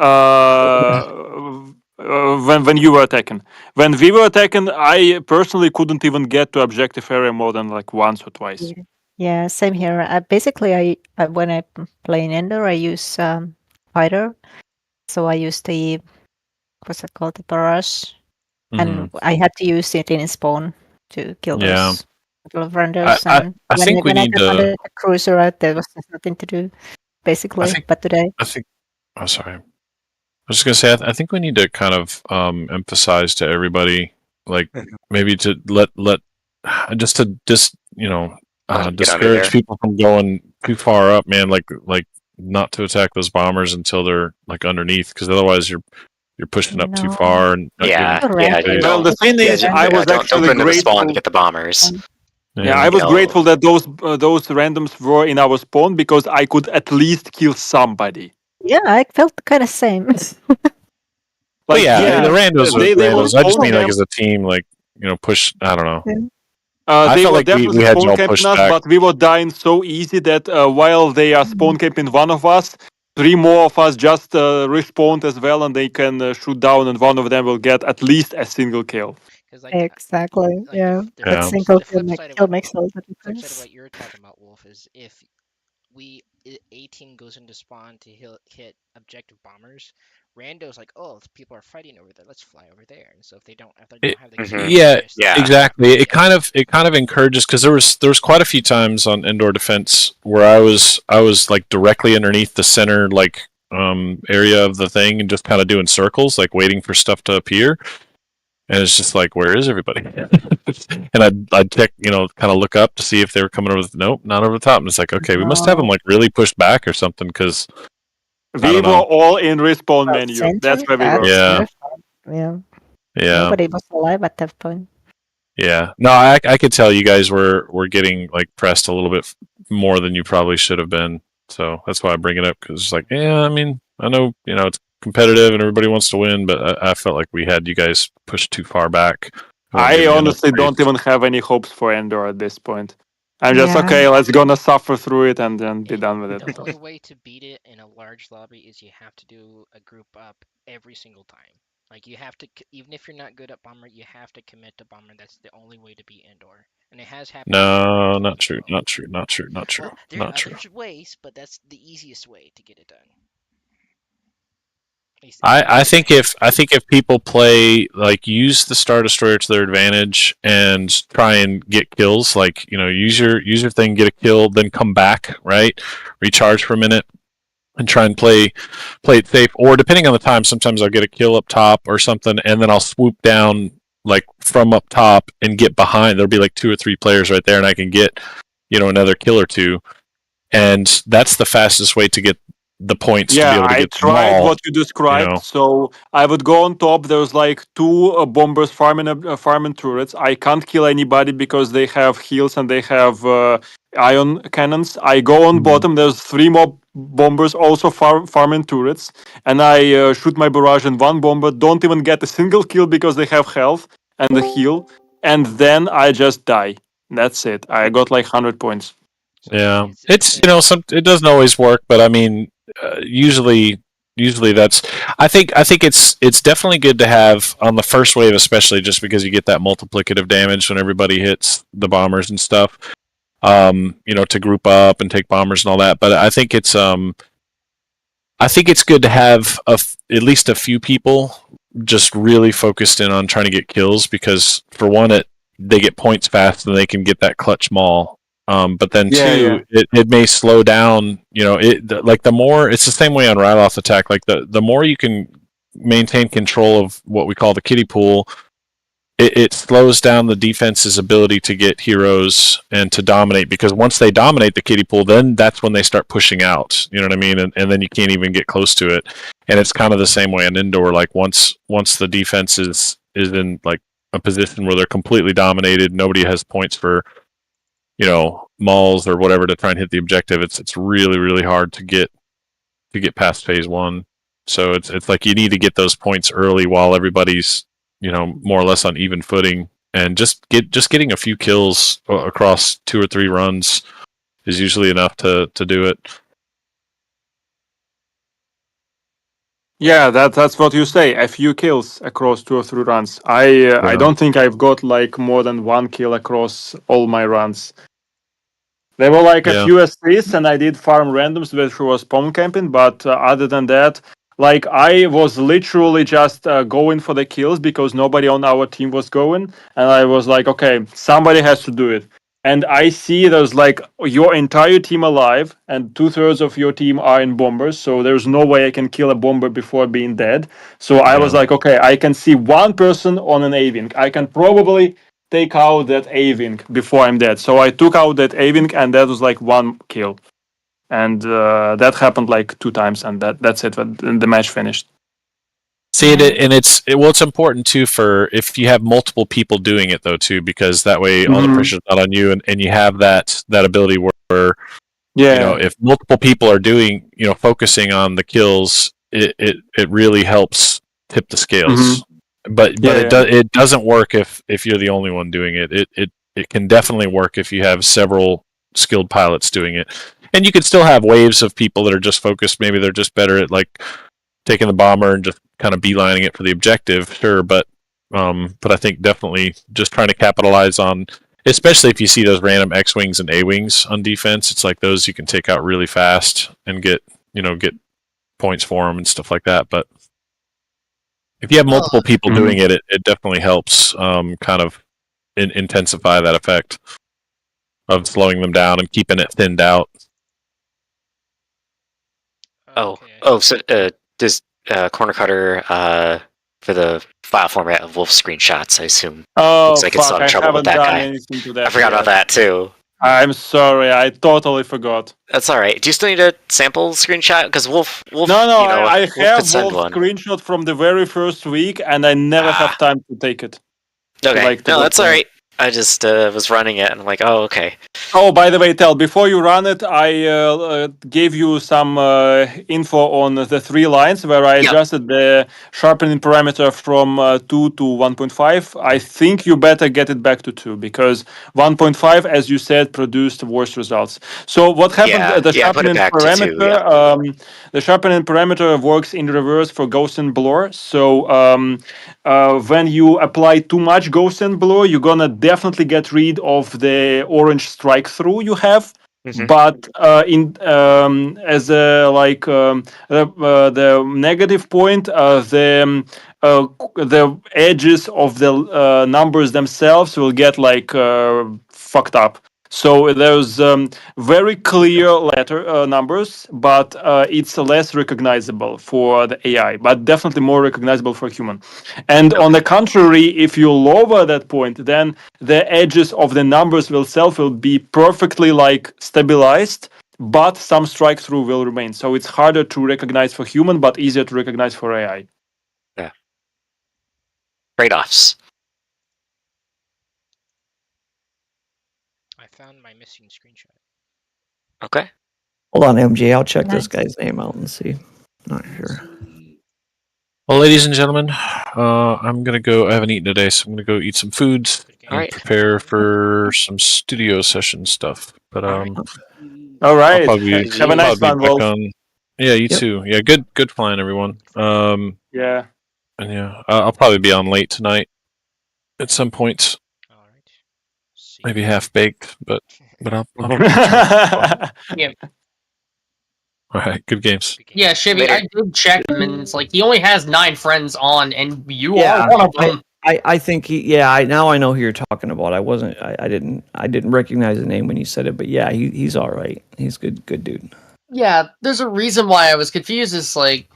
when you were attacking, when we were attacking, I personally couldn't even get to objective area more than like once or twice. Yeah, same here. Basically, I when I play in Ender, I use fighter. So I use the what's it called, the barrage, and I had to use it in spawn to kill those Yeah. couple of randos. And I think we when I need got on to. the cruiser out, there was just nothing to do, basically. think- But today, I think. Oh, sorry. I was just gonna say. I think we need to kind of emphasize to everybody, like maybe to let just to you know Let 'em get under discourage there. people from going too far up, man. Like not to attack those bombers until they're like underneath, because otherwise you're pushing up too No. far and not Yeah, getting yeah. space. You Well, don't, the thing yeah, is, don't- I was don't actually jump into the spawn grateful. to get the bombers. Yeah, I was No. grateful that those randoms were in our spawn because I could at least kill somebody. yeah, I felt kind of same. But yeah, the randos were they will randos. I just own mean like them. as a team, like push. I don't know. They felt were like we definitely had spawn y'all camping pushed us, back. but we were dying so easy that while they are spawn camping one of us, 3 more of us just respawned as well, and they can shoot down, and one of them will get at least a single kill. Exactly. Yeah. the That flip- single the flip side of kill what- makes all the flip side of difference. what you're talking about, Wolf, is if a team goes into spawn to hit objective bombers, randos like, oh, people are fighting over there, let's fly over there. And so if they don't have the Yeah, Yeah. exactly. It kind of encourages, because there was quite a few times on indoor defense where I was like directly underneath the center like area of the thing and just kind of doing circles, like waiting for stuff to appear. And it's just like, where is everybody? And I'd check, kind of look up to see if they were coming over. Nope, not over the top. And it's like, okay, we must have them like really pushed back or something, because We were all in respawn menu. That's where we were. Yeah. Yeah. Yeah. Nobody was alive at that point. Yeah, no, I could tell you guys were getting like pressed a little bit more than you probably should have been. So that's why I bring it up, because it's like, yeah, I mean, I know it's competitive and everybody wants to win, but I felt like we had you guys pushed too far back. I honestly don't even have any hopes for Endor at this point. I'm just Yeah. okay. Let's gonna suffer through it and then be done with it. The only way to beat it in a large lobby is you have to do a group up every single time. Like you have to, even if you're not good at bomber, you have to commit to bomber. That's the only way to beat indoor, and it has happened. No, not true, not true, not true, not true, Well, there not are true. other ways, but that's the easiest way to get it done. I think if people play, like, use the Star Destroyer to their advantage and try and get kills, like, use your thing, get a kill, then come back, right? Recharge for a minute and try and play it safe. Or depending on the time, sometimes I'll get a kill up top or something, and then I'll swoop down like from up top and get behind. There'll be like 2 or 3 players right there, and I can get another kill or two. And that's the fastest way to get the points to be able to I get them tried all, what you described. you know. So I would go on top. There's like 2 bombers farming turrets. I can't kill anybody because they have heals and they have ion cannons. I go on bottom. There's 3 more bombers also farming turrets, and I shoot my barrage and 1 bomber. Don't even get a single kill because they have health and the heal, and then I just die. That's it. I got like 100 points. Yeah, it's it doesn't always work, but I mean, usually that's. I think it's definitely good to have on the first wave, especially just because you get that multiplicative damage when everybody hits the bombers and stuff. To group up and take bombers and all that. But I think it's good to have at least a few people just really focused in on trying to get kills, because for one, they get points fast and they can get that clutch maul. But then two, it may slow down. The more, it's the same way on Ryloth attack. Like the more you can maintain control of what we call the kiddie pool, it slows down the defense's ability to get heroes and to dominate, because once they dominate the kiddie pool, then that's when they start pushing out. You know what I mean? And then you can't even get close to it. And it's kind of the same way in indoor. Like once the defense is in like a position where they're completely dominated, nobody has points for mauls or whatever to try and hit the objective. It's really, really hard to get past phase one. So it's like you need to get those points early while everybody's more or less on even footing, and just getting a few kills across 2 or 3 runs is usually enough to do it. Yeah, that's what you say. A few kills across 2 or 3 runs. I don't think I've got like more than 1 kill across all my runs. There were like a few assists, and I did farm randoms, which was spawn camping. But other than that, like I was literally just going for the kills because nobody on our team was going, and I was like, okay, somebody has to do it. And I see there's like your entire team alive, and 2/3 of your team are in bombers, so there's no way I can kill a bomber before being dead. So I was like, okay, I can see one person on an A-Wing. I can probably take out that A-Wing before I'm dead. So I took out that A-Wing, and that was like 1 kill. And that happened like 2 times, and that's it. And the match finished. See, it's important too for if you have multiple people doing it though too, because that way all the pressure's not on you, and you have that ability where if multiple people are doing focusing on the kills, it really helps tip the scales. But it doesn't work if you're the only one doing it. It can definitely work if you have several skilled pilots doing it. And you could still have waves of people that are just focused. Maybe they're just better at like taking the bomber and just kind of beelining it for the objective, sure. But I think definitely just trying to capitalize on, especially if you see those random X-Wings and A-Wings on defense, it's like those you can take out really fast and get points for them and stuff like that. But if you have multiple people doing it, it definitely helps kind of intensify that effect of slowing them down and keeping it thinned out. So does Corner Cutter for the file format of Wolf screenshots, I assume? Looks like it's not in trouble with that guy. I forgot about that too. I'm sorry, I totally forgot. That's all right. Do you still need a sample screenshot? Because Wolf. No, I have Wolf screenshot from the very first week, and I never have time to take it. Okay, that's all right. I just was running it, and I'm like, oh, okay. Oh, by the way, Tel, before you run it, I gave you some info on the 3 lines where I adjusted the sharpening parameter from 2 to 1.5. I think you better get it back to 2, because 1.5, as you said, produced worse results. So what happened? The sharpening parameter, the sharpening parameter works in reverse for Gaussian blur. So when you apply too much Gaussian blur, you're gonna definitely get rid of the orange strike through you have, but as a like the negative point, the edges of the numbers themselves will get like fucked up. So there's very clear letter numbers, but it's less recognizable for the AI, but definitely more recognizable for human. And on the contrary, if you lower that point, then the edges of the numbers will be perfectly like stabilized, but some strike through will remain. So it's harder to recognize for human, but easier to recognize for AI. Yeah. Trade-offs. Found my missing screenshot. Okay. Hold on, MJ. I'll check this guy's name out and see. Not sure. Well, ladies and gentlemen, I'm gonna go. I haven't eaten today, so I'm gonna go eat some foods and prepare for some studio session stuff. But All I'll right. probably Have a nice probably one, be back Wolf. on. Yeah, you Yep. too. Yeah, good flying, everyone. Yeah. And yeah, I'll probably be on late tonight at some point. All right. See Maybe you. half baked, but I'll Yeah, All right, good games. Good game. yeah, Shivy, Later. I did check him, and it's like he only has 9 friends on, and you Yeah, are one of them. I think now I know who you're talking about. I didn't recognize the name when you said it, but yeah, he's all right. He's good dude. Yeah, there's a reason why I was confused. It's like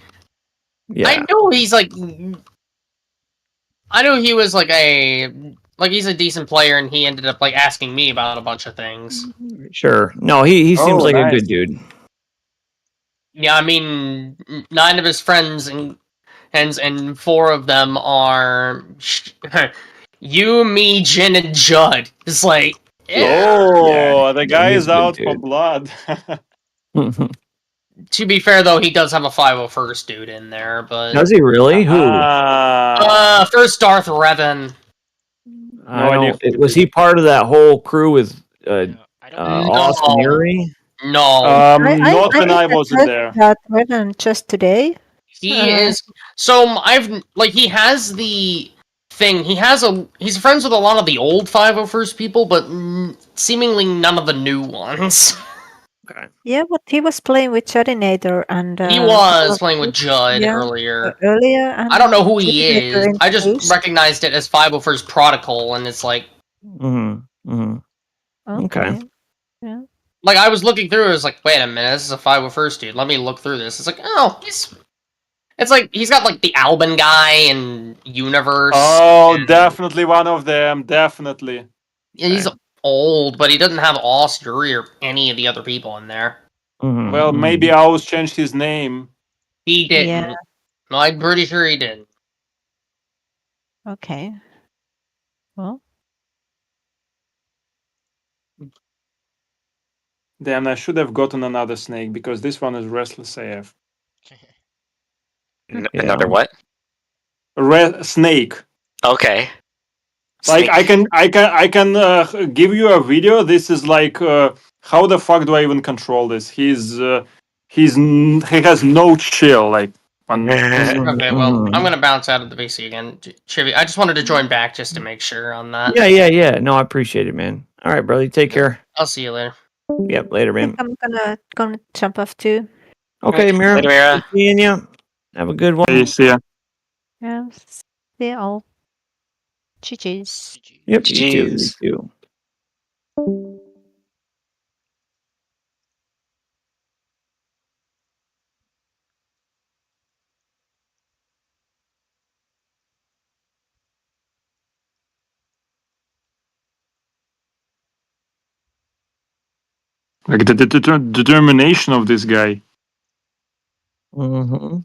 Yeah. I know he's like, I know he was like he's a decent player, and he ended up like asking me about a bunch of things. Sure. No, he seems Oh, like a nice. good dude. Yeah, I mean, 9 of his friends and 4 of them are you, me, Jin, and Judd. It's like, Oh, the guy he's is a good out for dude. blood. to be fair though, he does have a 501st dude in there, but Does he really? Who? first Darth Revan. I idea don't. who it Was is. he part of that whole crew with No, I don't know. Austin Yuri? No, Not when I wasn't heard there. that Revan just today. he is. So he has the thing. He's friends with a lot of the old 501st people, but seemingly none of the new ones. Yeah, but he was playing with Judinator and He was playing with Judd yeah, earlier. earlier. And I don't know who he Judinator is. I just introduced- recognized it as 501st Protocol, and it's like, Okay. Yeah. like I was looking through. It was like, wait a minute, this is a 501st dude. Let me look through this. It's like, oh, it's like he's got like the Alban guy and Universe. Oh, definitely one of them. Definitely. Yeah, he's old, but he doesn't have Oz, Yuri, or any of the other people in there. Well, maybe Aus changed his name. He didn't. Yeah. No, I'm pretty sure he didn't. Okay. Well, Damn, I should have gotten another snake because this one is Restless AF. Another what? Snake. Okay. Like I can give you a video. This is like how the fuck do I even control this? He has no chill. Like Okay, well, I'm gonna bounce out of the VC again. Chivy, I just wanted to join back just to make sure on that. Yeah. No, I appreciate it, man. All right, brother. Take care. I'll see you later. Yep. Later, man. I'm gonna jump off too. Okay, Mira. Later, Mira. Good seeing you. Have a good one. Hey, see ya. Yeah. See you all. GG's. Yep. You too. GGs. You too. Like the determination of this guy. Mm-hmm.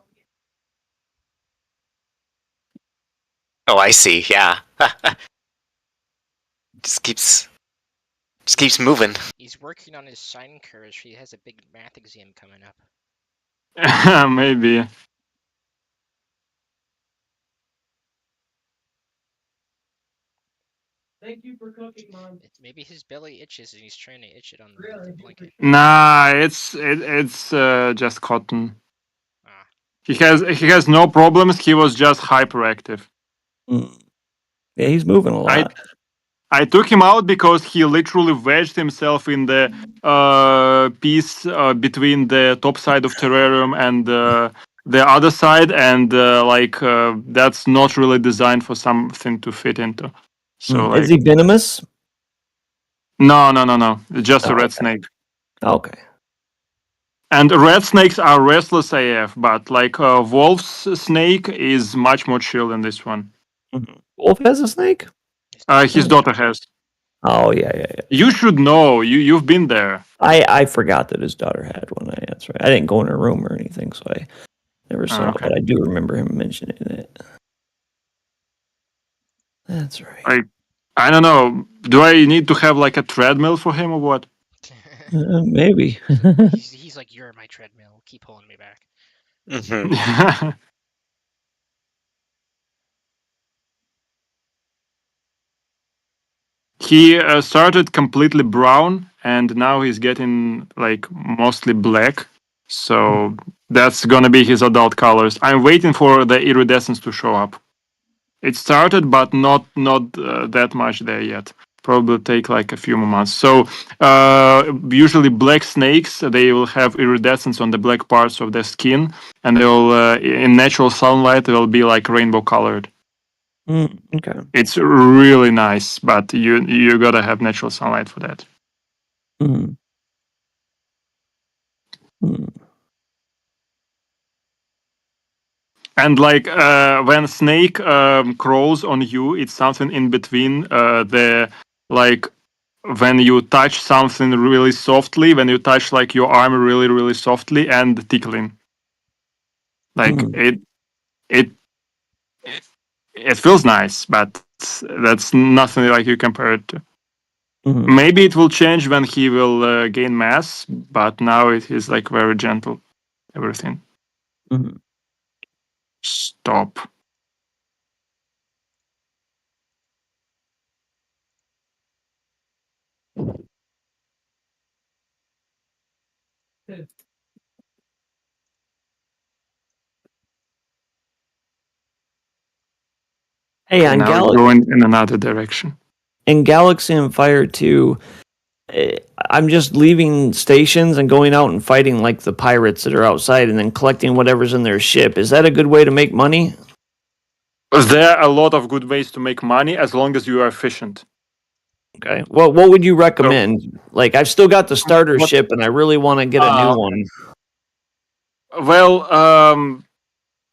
Oh, I see. Yeah. just keeps moving. He's working on his sign curves. He has a big math exam coming up. Maybe. Thank you for cooking, Mom. Maybe his belly itches and he's trying to itch it on the blanket. Nah, it's just cotton. He has no problems. He was just hyperactive. Yeah, he's moving a lot. I took him out because he literally wedged himself in the piece between the top side of terrarium and the other side, and that's not really designed for something to fit into. So Is he venomous? No. Just a red okay. snake. Okay. And red snakes are restless AF, but Wolf's snake is much more chill than this one. Wolf has a snake? His daughter has. Oh yeah. You should know. You've been there. I forgot that his daughter had one. That's right. I didn't go in her room or anything, so I never saw it. But I do remember him mentioning it. That's right. I don't know. Do I need to have a treadmill for him or what? Maybe. he's like, you're my treadmill. Keep pulling me back. Mm-hmm. He started completely brown and now he's getting like mostly black. So that's gonna be his adult colors. I'm waiting for the iridescence to show up. It started, but not that much there yet. Probably take like a few more months. So usually black snakes, they will have iridescence on the black parts of their skin, and they'll in natural sunlight they'll be like rainbow colored. Okay. It's really nice, but you gotta have natural sunlight for that. And like when snake crawls on you, it's something in between the like when you touch something really softly, when you touch like your arm really really softly and tickling. Like it feels nice, but that's nothing like you compare it to. Maybe it will change when he will gain mass, but now it is like very gentle, everything. Stop. Hey, on now we're going in another direction. In Galaxy and Fire 2, I'm just leaving stations and going out and fighting like the pirates that are outside and then collecting whatever's in their ship. Is that a good way to make money? There are a lot of good ways to make money as long as you are efficient. Okay. Well, what would you recommend? Like, I've still got the starter ship and I really want to get a new one. Well,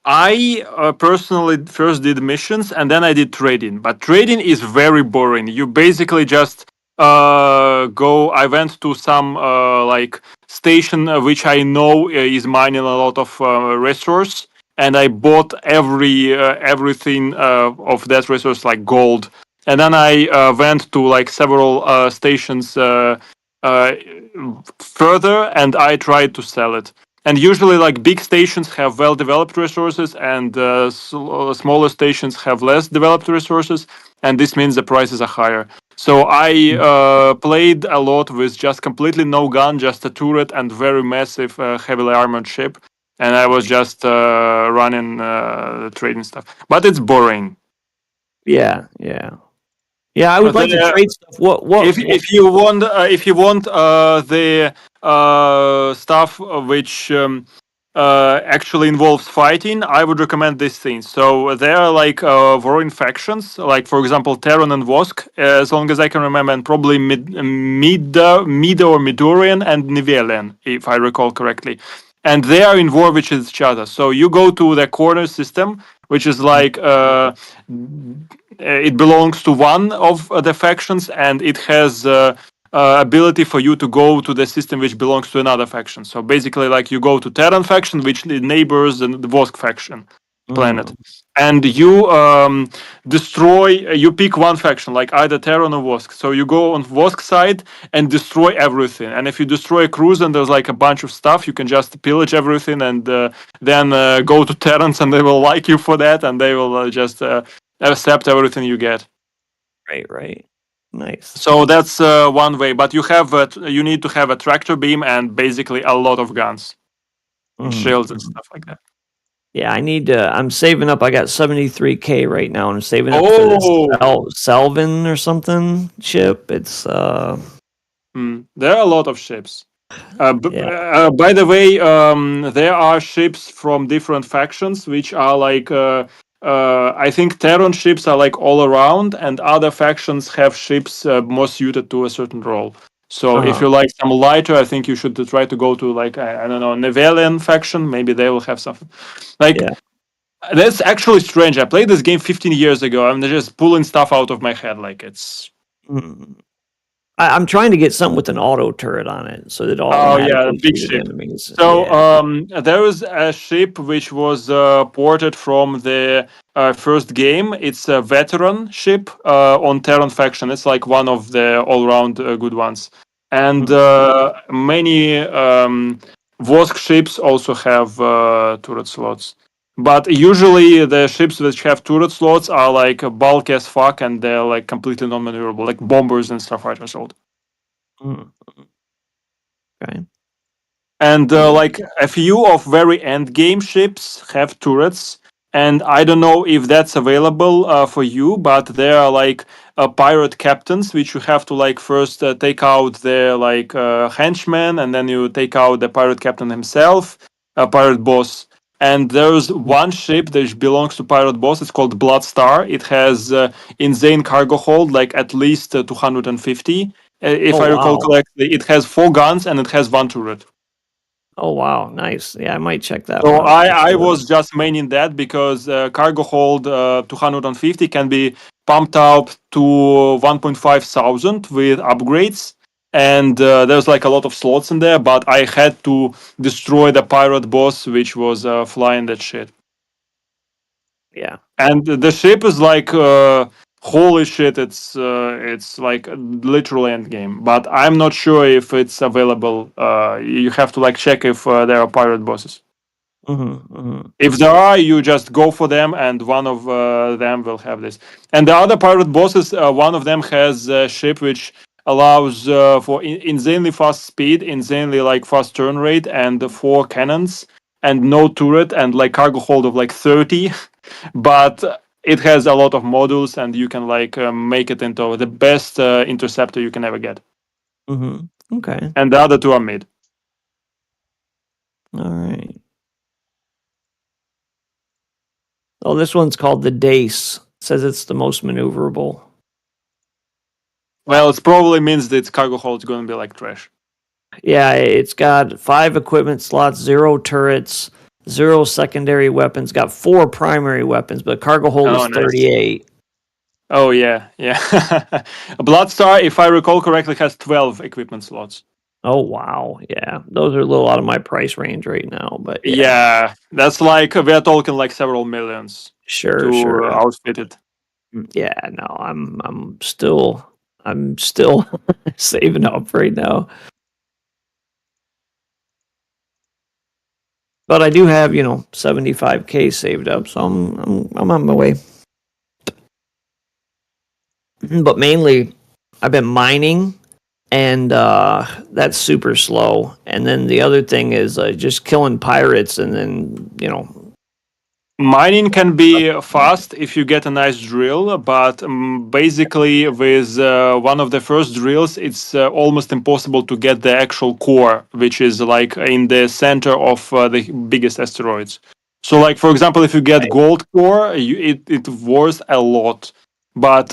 I personally first did missions and then I did trading. But trading is very boring. You basically just go. I went to some like station which I know is mining a lot of resource, and I bought everything of that resource, like gold. And then I went to like several stations further, and I tried to sell it. And usually, like big stations have well-developed resources, and smaller stations have less developed resources, and this means the prices are higher. So I played a lot with just completely no gun, just a turret and very massive, heavily armored ship, and I was just running the trading stuff. But it's boring. Yeah. I would like to trade stuff. What? If you want the stuff which actually involves fighting, I would recommend these things. So there are like warring factions, like for example Terran and Vosk, as long as I can remember, and probably Mida or Midorian and Nivelian, if I recall correctly. And they are in war with each other. So you go to the corner system, which is like it belongs to one of the factions, and it has ability for you to go to the system which belongs to another faction. So basically, like you go to Terran faction, which neighbors the Vosk faction planet, and you destroy. You pick one faction, like either Terran or Vosk. So you go on Vosk side and destroy everything. And if you destroy a cruise and there's like a bunch of stuff, you can just pillage everything and then go to Terrans, and they will like you for that, and they will just accept everything you get. Right. Nice. So that's one way, but you need to have a tractor beam and basically a lot of guns, shields and stuff like that. Yeah, I need to. I'm saving up. I got 73K right now, and I'm saving up for this Salvin or something ship. It's there are a lot of ships. By the way, there are ships from different factions which are like. I think Terran ships are like all around, and other factions have ships more suited to a certain role. So if you like some lighter, I think you should try to go to like I don't know, Nivelian faction. Maybe they will have something. Like that's actually strange. I played this game 15 years ago. I'm just pulling stuff out of my head. Like it's. I'm trying to get something with an auto turret on it, so that all. Oh yeah, big ship. So there was a ship which was ported from the first game. It's a veteran ship on Terran faction. It's like one of the all-round good ones. And many Vosk ships also have turret slots. But usually the ships which have turret slots are like bulky as fuck, and they're like completely non-maneuverable, like bombers and starfighters. Okay. And like a few of very end game ships have turrets, and I don't know if that's available for you, but there are like pirate captains which you have to like first take out their like henchmen, and then you take out the pirate captain himself, a pirate boss. And there's one ship that belongs to pirate boss. It's called Blood Star. It has insane cargo hold, like at least 250. If I recall correctly, it has 4 guns and it has 1 turret. Oh wow, nice. Yeah, I might check that So one out. I was just maining that because cargo hold 250 can be pumped up to 1.5 thousand with upgrades, and there's like a lot of slots in there. But I had to destroy the pirate boss, which was flying that shit. Yeah. And the ship is like holy shit! It's like literally end game. But I'm not sure if it's available. You have to like check if there are pirate bosses. If there are, you just go for them, and one of them will have this. And the other pirate bosses, one of them has a ship which allows for insanely fast speed, insanely like fast turn rate, and 4 cannons, and no turret, and like cargo hold of like 30. But it has a lot of modules, and you can like make it into the best interceptor you can ever get. Okay. And the other 2 are mid. All right. Oh, this one's called the Dace. It says it's the most maneuverable. Well, it probably means that its cargo hold is going to be like trash. Yeah, it's got 5 equipment slots, 0 turrets, 0 secondary weapons. Got 4 primary weapons, but cargo hold is 38. Oh yeah. Bloodstar, if I recall correctly, has 12 equipment slots. Oh wow, yeah, those are a little out of my price range right now, but yeah, that's like we're talking like several millions. Sure. Outfit it. Yeah, no, I'm still saving up right now. But I do have, 75K saved up, so I'm on my way. But mainly, I've been mining, and that's super slow. And then the other thing is just killing pirates, and then Mining can be fast if you get a nice drill, but basically with one of the first drills, it's almost impossible to get the actual core, which is like in the center of the biggest asteroids. So, like for example, if you get gold core, it worth a lot, but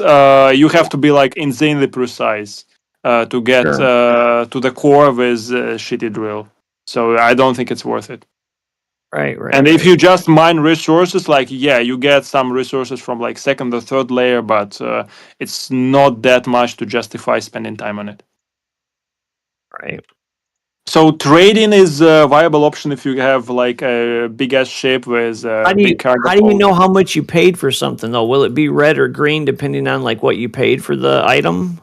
you have to be like insanely precise to get to the core with shitty drill. So I don't think it's worth it. Right. And if you just mine resources, like you get some resources from like 2nd or 3rd layer, but it's not that much to justify spending time on it. Right. So trading is a viable option if you have like a big ass ship with big cargo. How do you know how much you paid for something though? Will it be red or green depending on like what you paid for the item?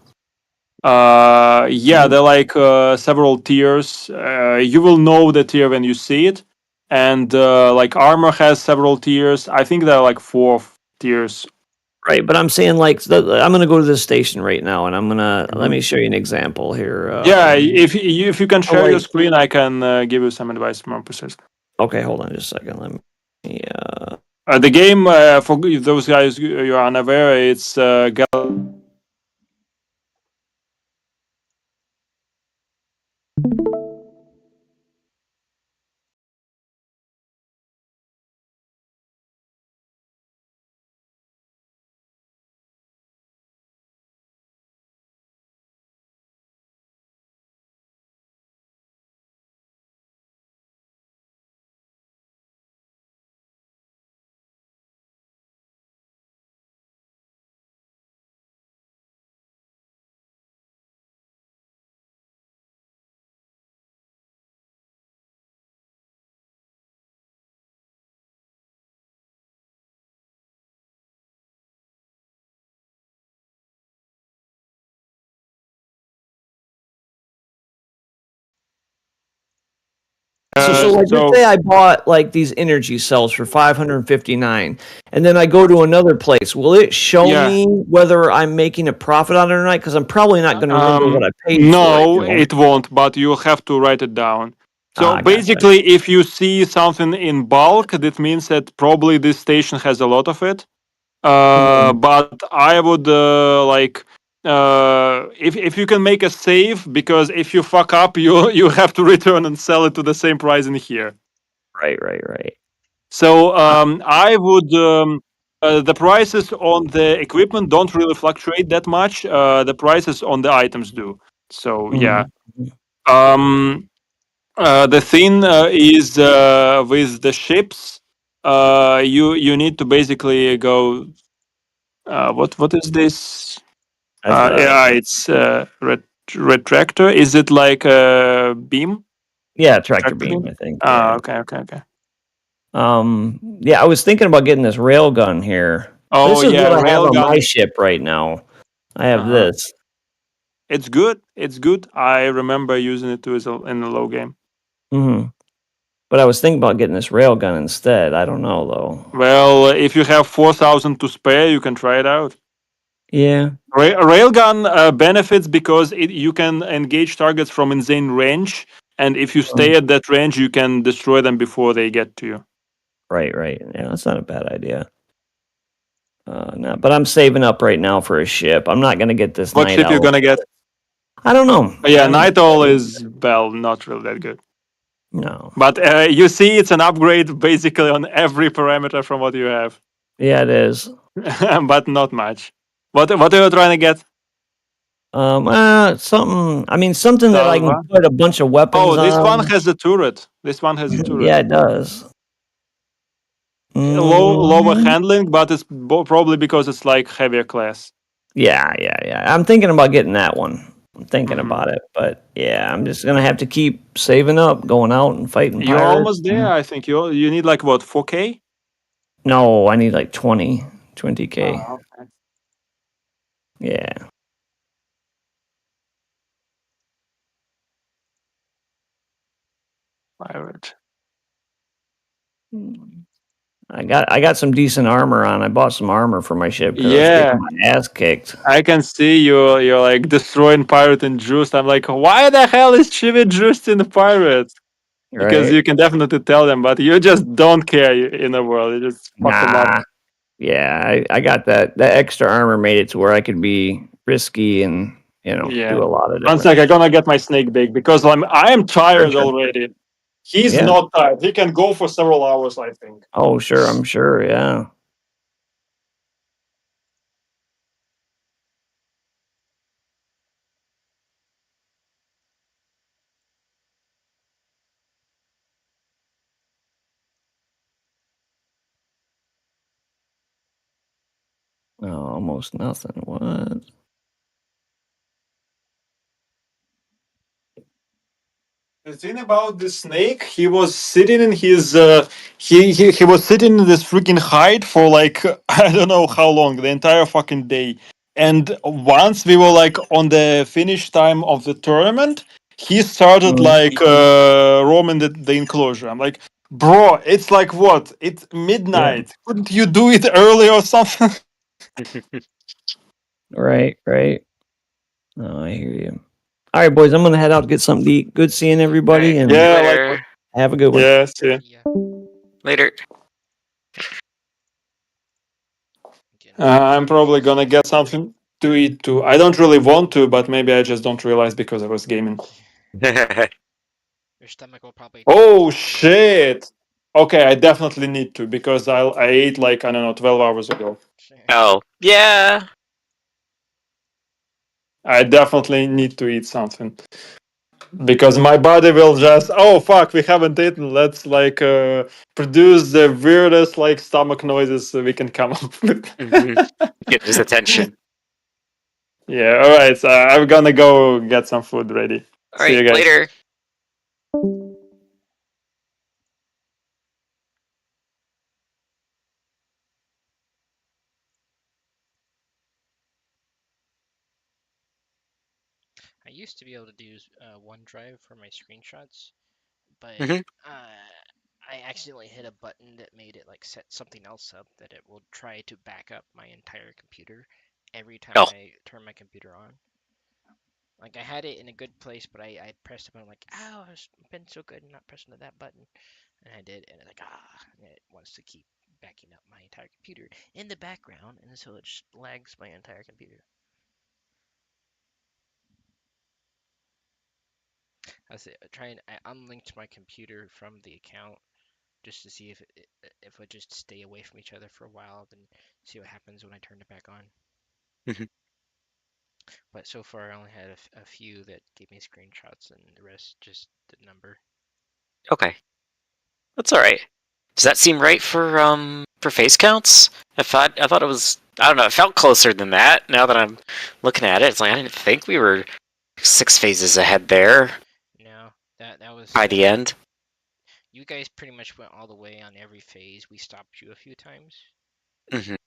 Yeah, they're like several tiers. You will know the tier when you see it, and like armor has several tiers. I think there are like 4 tiers. Right, but I'm saying like I'm gonna go to this station right now, and I'm gonna let me show you an example here. Yeah, if you can share your screen, I can give you some advice more precise. Okay, hold on just a second. Let me. The game for those guys you're unaware, it's So like, let's say I bought like these energy cells for 559, and then I go to another place. Will it show me whether I'm making a profit on it or not? Because I'm probably not going to remember what I paid no, for it. it won't, but you have to write it down. So basically, if you see something in bulk, that means that probably this station has a lot of it. But I would if you can make a save, because if you fuck up, you have to return and sell it to the same price in here. Right. So I would the prices on the equipment don't really fluctuate that much. The prices on the items do. So yeah. The thing is with the ships, you need to basically go. What is this? It's retractor. Is it like a beam? Yeah, tractor beam, I think. Okay. Yeah, I was thinking about getting this railgun here. Oh, this is yeah, what I have on railgun. my ship right now. I have this. It's good. I remember using it too in the low game. But I was thinking about getting this railgun instead. I don't know though. Well, if you have 4,000 to spare, you can try it out. Yeah. Railgun benefits because you can engage targets from insane range, and if you stay at that range, you can destroy them before they get to you. Right. Yeah, that's not a bad idea. No, but I'm saving up right now for a ship. I'm not gonna get this. What ship you gonna get? I don't know. Yeah, Night Owl is not really that good. No. But you see, it's an upgrade basically on every parameter from what you have. Yeah, it is. But not much. What are you trying to get? Something. I mean, something that I can put a bunch of weapons on. Oh, this one has a turret. Yeah, it does. Lower handling, but it's probably because it's like heavier class. Yeah. I'm thinking about getting that one. I'm thinking about it, but yeah, I'm just gonna have to keep saving up, going out and fighting. You're almost there. I think you need like what, 4K? No, I need like 20K. Oh, okay. Yeah. Pirate. I got some decent armor on. I bought some armor for my ship. 'Cause I was Yeah. getting my ass kicked. I can see you're like destroying pirate and juiced. I'm like, why the hell is Chibi juiced in the pirate? Because Right. you can definitely tell them, but you just don't care in the world. You just fuck them up. Yeah, I got that extra armor made it to where I could be risky and do a lot of. One sec, I'm gonna get my snake big because I am tired already. He's Yeah. not tired. He can go for several hours, I think. Oh, sure, I'm sure. Yeah. Oh, almost nothing. What? The thing about the snake, he was sitting in his he was sitting in this freaking hide for like I don't know how long, the entire fucking day. And once we were like on the finish time of the tournament, he started like roaming the enclosure. I'm like, bro, it's like what? It's midnight. Couldn't you do it early or something? Right. Oh, I hear you. All right, boys, I'm gonna head out to get something to eat. Good seeing everybody, and Yeah, have a good one. Yes, yeah. Later. I'm probably gonna get something to eat too. I don't really want to, but maybe I just don't realize because I was gaming. Your stomach will probably. Oh shit! Okay, I definitely need to because I ate like I don't know 12 hours ago. Oh yeah. I definitely need to eat something because my body will just fuck, we haven't eaten. Let's like produce the weirdest like stomach noises we can come up with. Get his attention. Yeah. All right. So I'm gonna go get some food ready. All See you right, guys later. I used to be able to do OneDrive for my screenshots, but Mhm. I accidentally hit a button that made it like set something else up that it will try to back up my entire computer every time Oh. I turn my computer on. Like I had it in a good place, but I pressed the button like, ow, I've been so good not pressing that button, and I did, and it's like and it wants to keep backing up my entire computer in the background, and so it just lags my entire computer. I was I unlinked my computer from the account just to see if it would just stay away from each other for a while, then see what happens when I turn it back on. Mhm. But so far, I only had a few that gave me screenshots, and the rest just the number. Okay. That's all right. Does that seem right for face counts? I thought it was, I don't know, it felt closer than that. Now that I'm looking at it, it's like I didn't think we were 6 phases ahead there. No, that was by the end. You guys pretty much went all the way on every phase. We stopped you a few times. Mhm.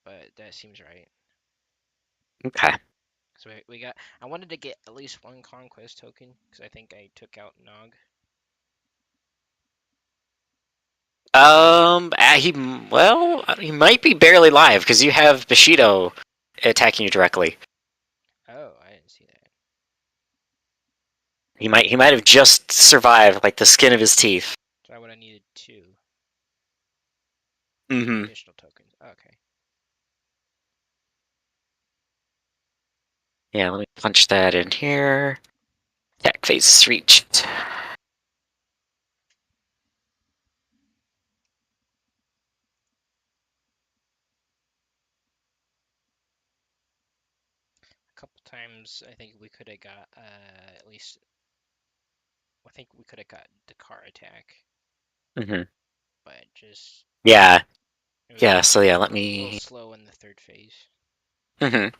But that seems right. Okay. So we got. I wanted to get at least one conquest token because I think I took out Nog. He might be barely live because you have Bushido attacking you directly. Oh, I didn't see that. He might have just survived, like the skin of his teeth. So I would have needed 2 Mm-hmm. additional tokens. Okay. Yeah, let me punch that in here. Attack phase reached. A couple times, I think we could have got at least. I think we could have got the car attack. Mm-hmm. But just. Yeah. Yeah. So yeah, let A me. little slow in the 3rd phase. Mm-hmm.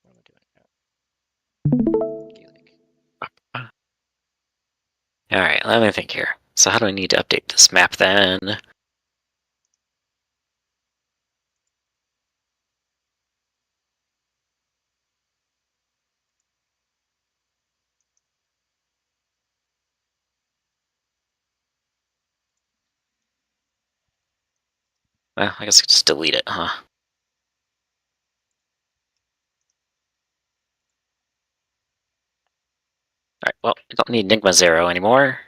What am I doing now? Gaelic. All right, let me think here. So how do I need to update this map then? Well, I guess I could just delete it, huh? Alright, well, I don't need Enigma Zero anymore.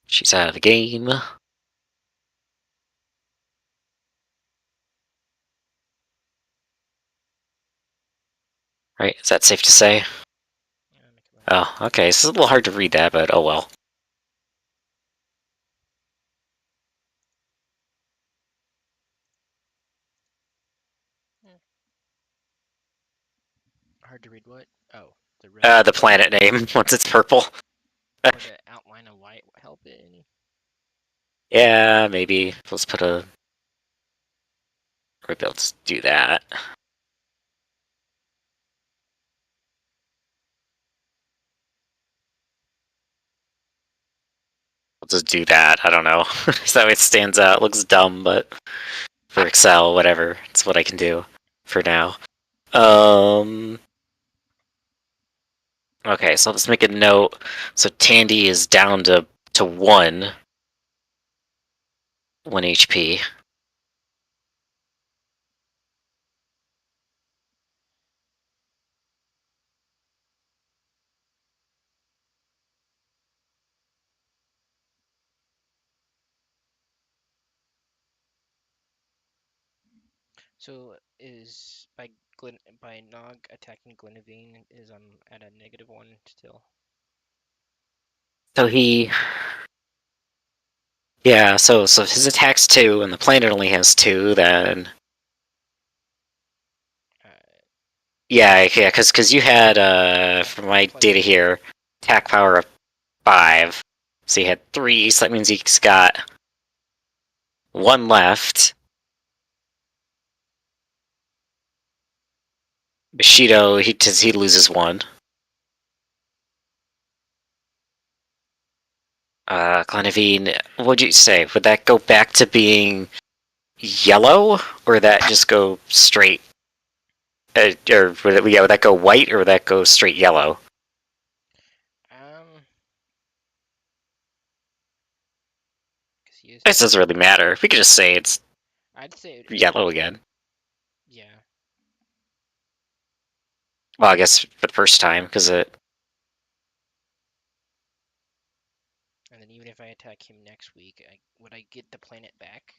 She's out of the game. Right, is that safe to say? Oh, okay, this is a little hard to read that, but oh well. Hard to read what? Oh, the red. The planet name, once it's purple. Or the outline of white help it any? Yeah, maybe. Let's put a... We'll be able to do that. We'll just do that, I don't know. So that way it stands out, looks dumb, but... For Excel, whatever. It's what I can do for now. Okay, so let's make a note. So Tandy is down to 1 HP. So is by Nog attacking Glenavine is at a -1 still. So he... Yeah, so his attack's 2, and the planet only has 2, then... Yeah, because you had, from my data here, attack power of 5. So he had 3, so that means he's got 1 left. Bushido, he loses 1. Glenavine, what'd you say? Would that go back to being yellow, or that just go straight Or would that go white or would that go straight yellow? This doesn't really matter. We could just say it's I'd say yellow again. Yeah. Well, I guess for the first time, because it. And then even if I attack him next week, would I get the planet back?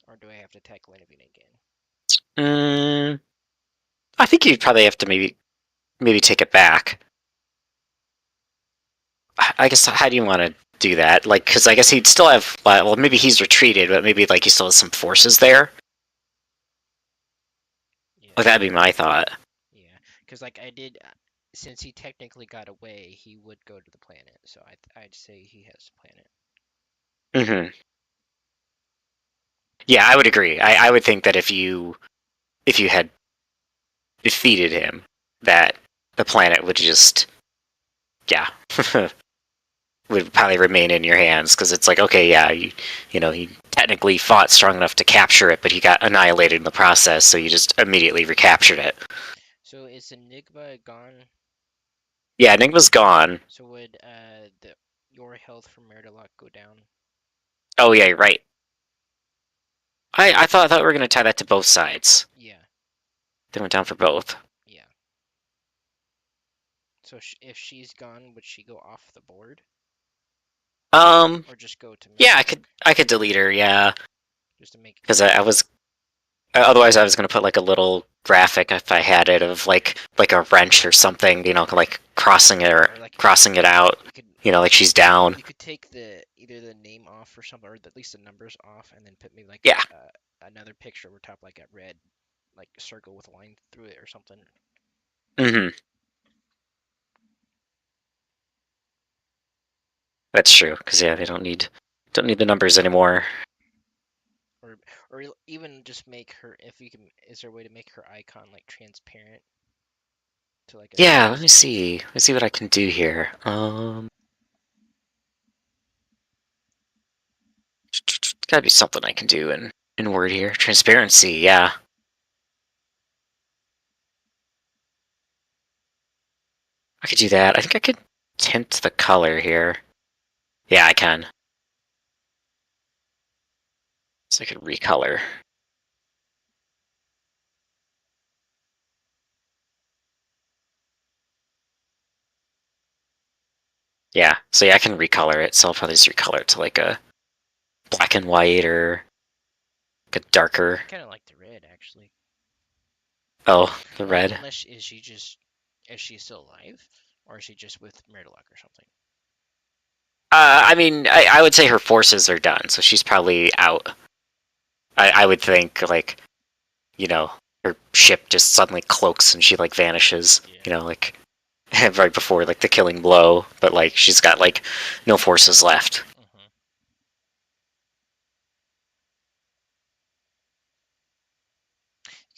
Or do I have to attack Lenavine again? I think you'd probably have to maybe take it back. I guess, how do you want to do that? Like, because I guess he'd still have, well, maybe he's retreated, but maybe like he still has some forces there. Yeah. Like, that'd be my thought. Yeah, because like I did, since he technically got away, he would go to the planet. So I'd say he has the planet. Mm-hmm. Yeah, I would agree. I would think that if you had defeated him, that the planet would just, yeah, would probably remain in your hands, because it's like, okay, yeah, you know, he technically fought strong enough to capture it, but he got annihilated in the process, so you just immediately recaptured it. So is Enigma gone? Yeah, Enigma's gone. So would your health from Murderlock go down? Oh yeah, you're right. I thought we were gonna tie that to both sides. Yeah. They went down for both. Yeah. So if she's gone, would she go off the board? Or just go to? Yeah, I could delete her. Yeah. Just to make. Because I was. Otherwise, I was gonna put like a little graphic if I had it of like a wrench or something, you know, like crossing it or like crossing it out. You know, like she's down. You could take either the name off or something, or at least the numbers off, and then put me like another picture over top, like a red, like circle with a line through it or something. Mm-hmm. That's true, because yeah, they don't need the numbers anymore. Or even just make her, if you can, is there a way to make her icon like transparent? To like. Yeah, let me see. Let's see what I can do here. Gotta be something I can do in Word here. Transparency, yeah. I could do that. I think I could tint the color here. Yeah, I can. So I could recolor. Yeah, so yeah, I can recolor it. So I'll probably just recolor it to like a black and white or like a darker. I kind of like the red, actually. Oh, the red. Unless is she still alive, or is she just with Murderlock or something? I mean, I would say her forces are done, so she's probably out. I would think, like, you know, her ship just suddenly cloaks and she like vanishes. Yeah. You know, like right before like the killing blow, but like she's got like no forces left.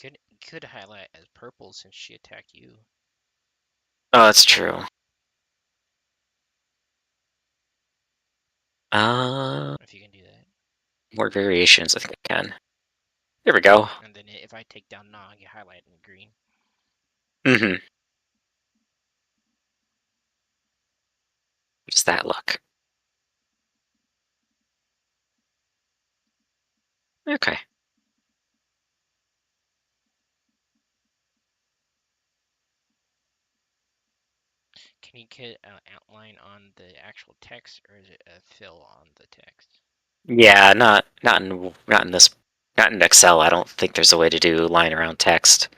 You could highlight as purple since she attacked you. Oh, that's true. If you can do that. More variations, I think I can. There we go. And then if I take down Nog, you highlight it in green. Mm-hmm. Does that look? Okay. Can you get an outline on the actual text, or is it a fill on the text? Yeah, not in Excel. I don't think there's a way to do line around text.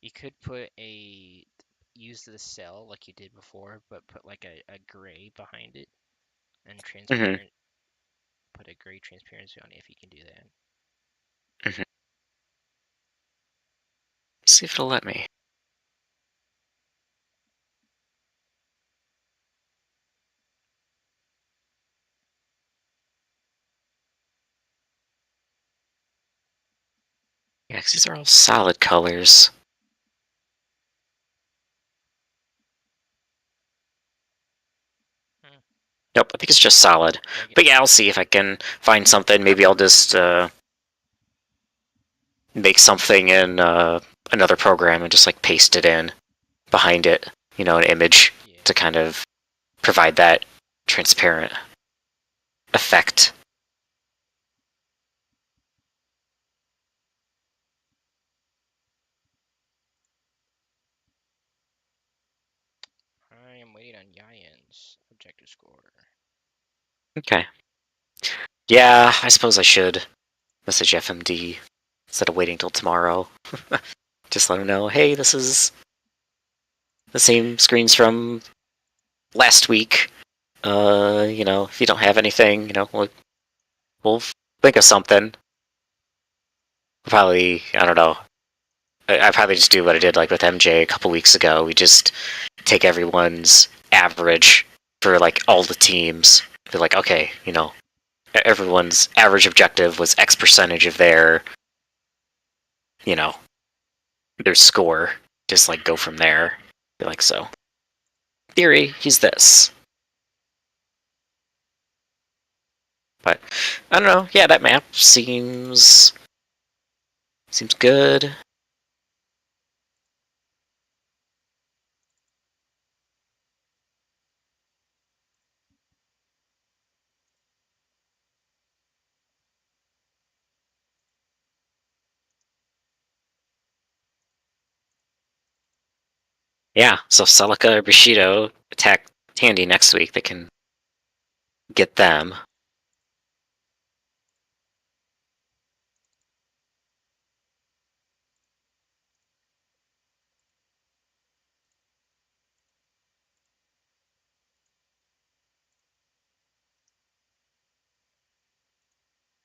You could use the cell like you did before, but put like a gray behind it and transparent. Mm-hmm. Put a gray transparency on it if you can do that. Mm-hmm. See if it'll let me. Yeah, because these are all solid colors. Nope, I think it's just solid. But yeah, I'll see if I can find something. Maybe I'll just make something in another program and just like paste it in behind it, you know, an image to kind of provide that transparent effect. I am waiting on Yayan's objective score. Okay. Yeah, I suppose I should message FMD instead of waiting till tomorrow. Just let him know, hey, this is the same screens from last week. You know, if you don't have anything, you know, we'll think of something. Probably, I don't know. I probably just do what I did like with MJ a couple weeks ago. We just take everyone's average for like all the teams. Be like, okay, you know, everyone's average objective was X percentage of their, you know, their score. Just like go from there. Be like, so theory, he's this. But I don't know. Yeah, that map seems good. Yeah, so Celica or Bushido attack Tandy next week. They can get them.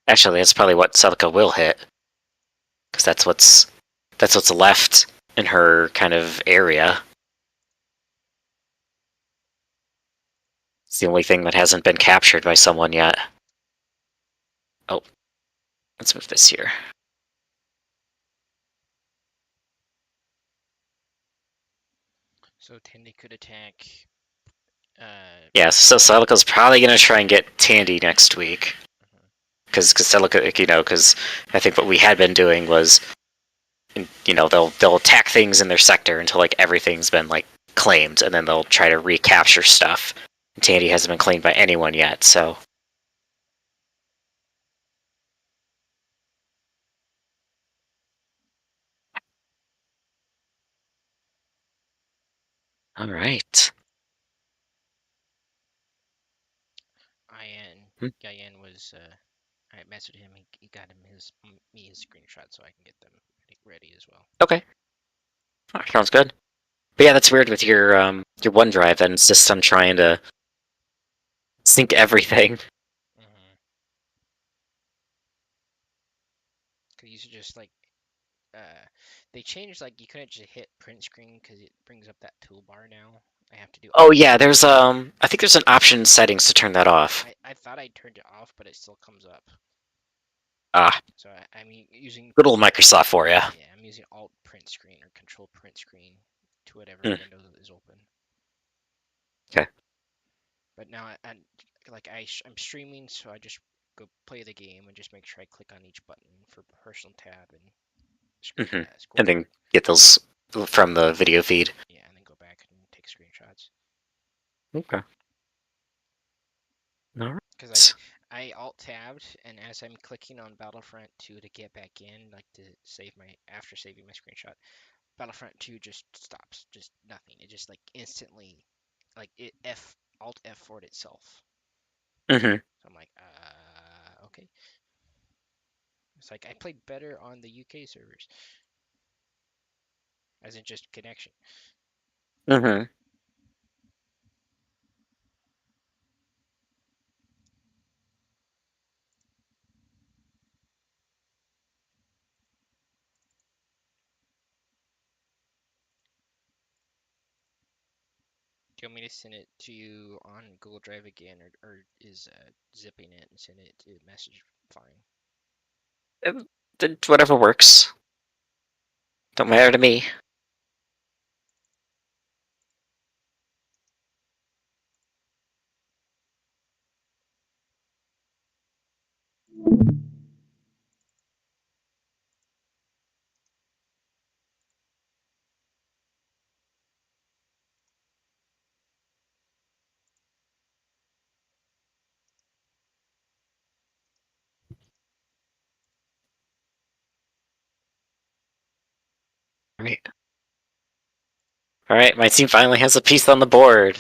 Actually, that's probably what Celica will hit, because that's what's left in her kind of area. It's the only thing that hasn't been captured by someone yet. Oh, let's move this here. So Tandy could attack. Yeah, so Celica's probably gonna try and get Tandy next week, because Celica, you know, because I think what we had been doing was, you know, they'll attack things in their sector until like everything's been like claimed, and then they'll try to recapture stuff. Tandy hasn't been claimed by anyone yet, so. All right. Yayan was. I messaged him. He got him his screenshot so I can get them ready as well. Okay. Sounds good. But yeah, that's weird with your OneDrive that insists on trying to sync everything. Cause you should just like, they changed like you couldn't just hit print screen because it brings up that toolbar now. I have to do. Oh yeah, there's I think there's an option in settings to turn that off. I thought I turned it off, but it still comes up. Ah. So I'm using. Good old Microsoft for you. Yeah, I'm using Alt print screen or Control print screen to whatever window is open. Okay. But now I'm streaming, so I just go play the game and just make sure I click on each button for personal tab and. And then get those from the video feed. Yeah, and then go back and take screenshots. Okay. All right. Because I alt tabbed, and as I'm clicking on Battlefront 2 to get back in, like to save after saving my screenshot, Battlefront 2 just stops, just nothing. It just like instantly, like it alt F4'd itself. So I'm like, okay. It's like I played better on the UK servers, as in just connection. Do you want me to send it to you on Google Drive again, or is zipping it and send it to message fine? Whatever works. Don't matter to me. Right. All right, my team finally has a piece on the board.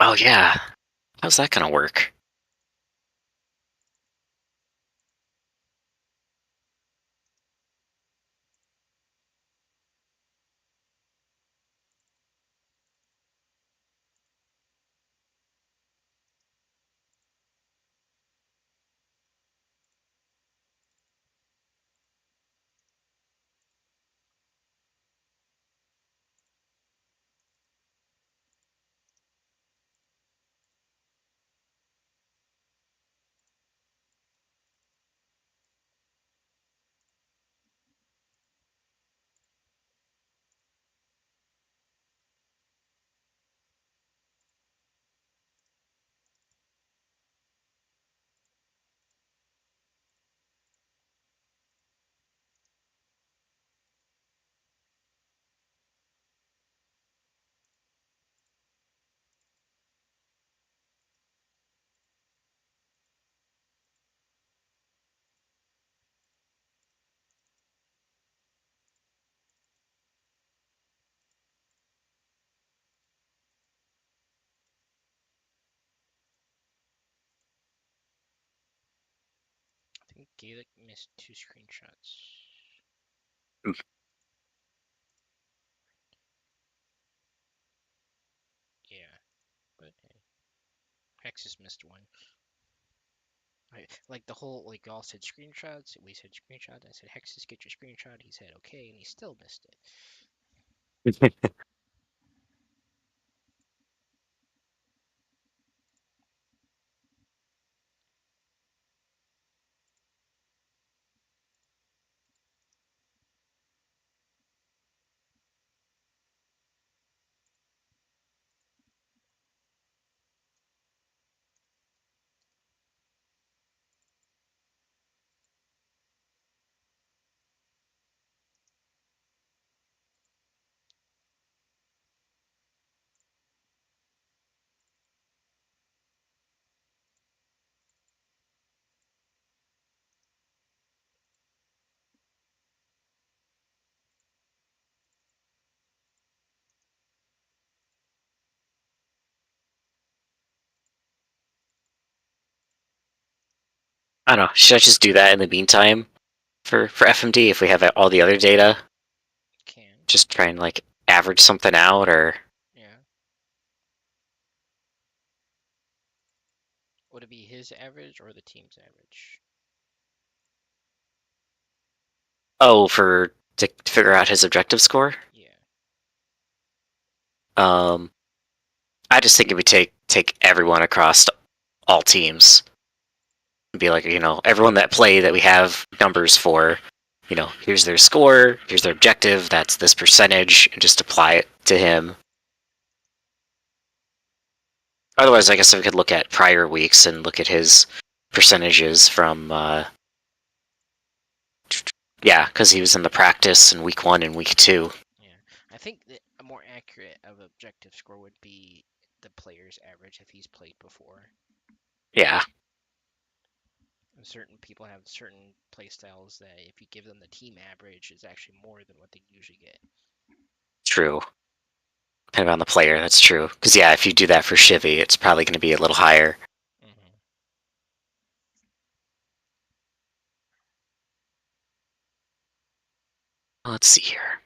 Oh yeah, how's that gonna work? I think Gaelic missed 2 screenshots. Yeah, but hey. Hexus missed one. Like the whole, like, y'all said screenshots, we said screenshot, I said Hexus, get your screenshot, he said okay, and he still missed it. I don't know. Should I just do that in the meantime for FMD if we have all the other data? Can. Just try and like average something out, or Yeah. Would it be his average or the team's average? oh, for to figure out his objective score. Yeah. I just think it would take everyone across all teams. Be like, everyone that play that we have numbers for, here's their score, here's their objective, that's this percentage, and just apply it to him. Otherwise, I guess we could look at prior weeks and look at his percentages from, yeah, because he was in the practice in week 1 and week 2. Yeah. I think that a more accurate of objective score would be the player's average if he's played before. Yeah. And certain people have certain playstyles that if you give them the team average, is actually more than what they usually get. True. Depending on the player, that's true. Because, yeah, if you do that for Shivy, it's probably going to be a little higher. Let's see here.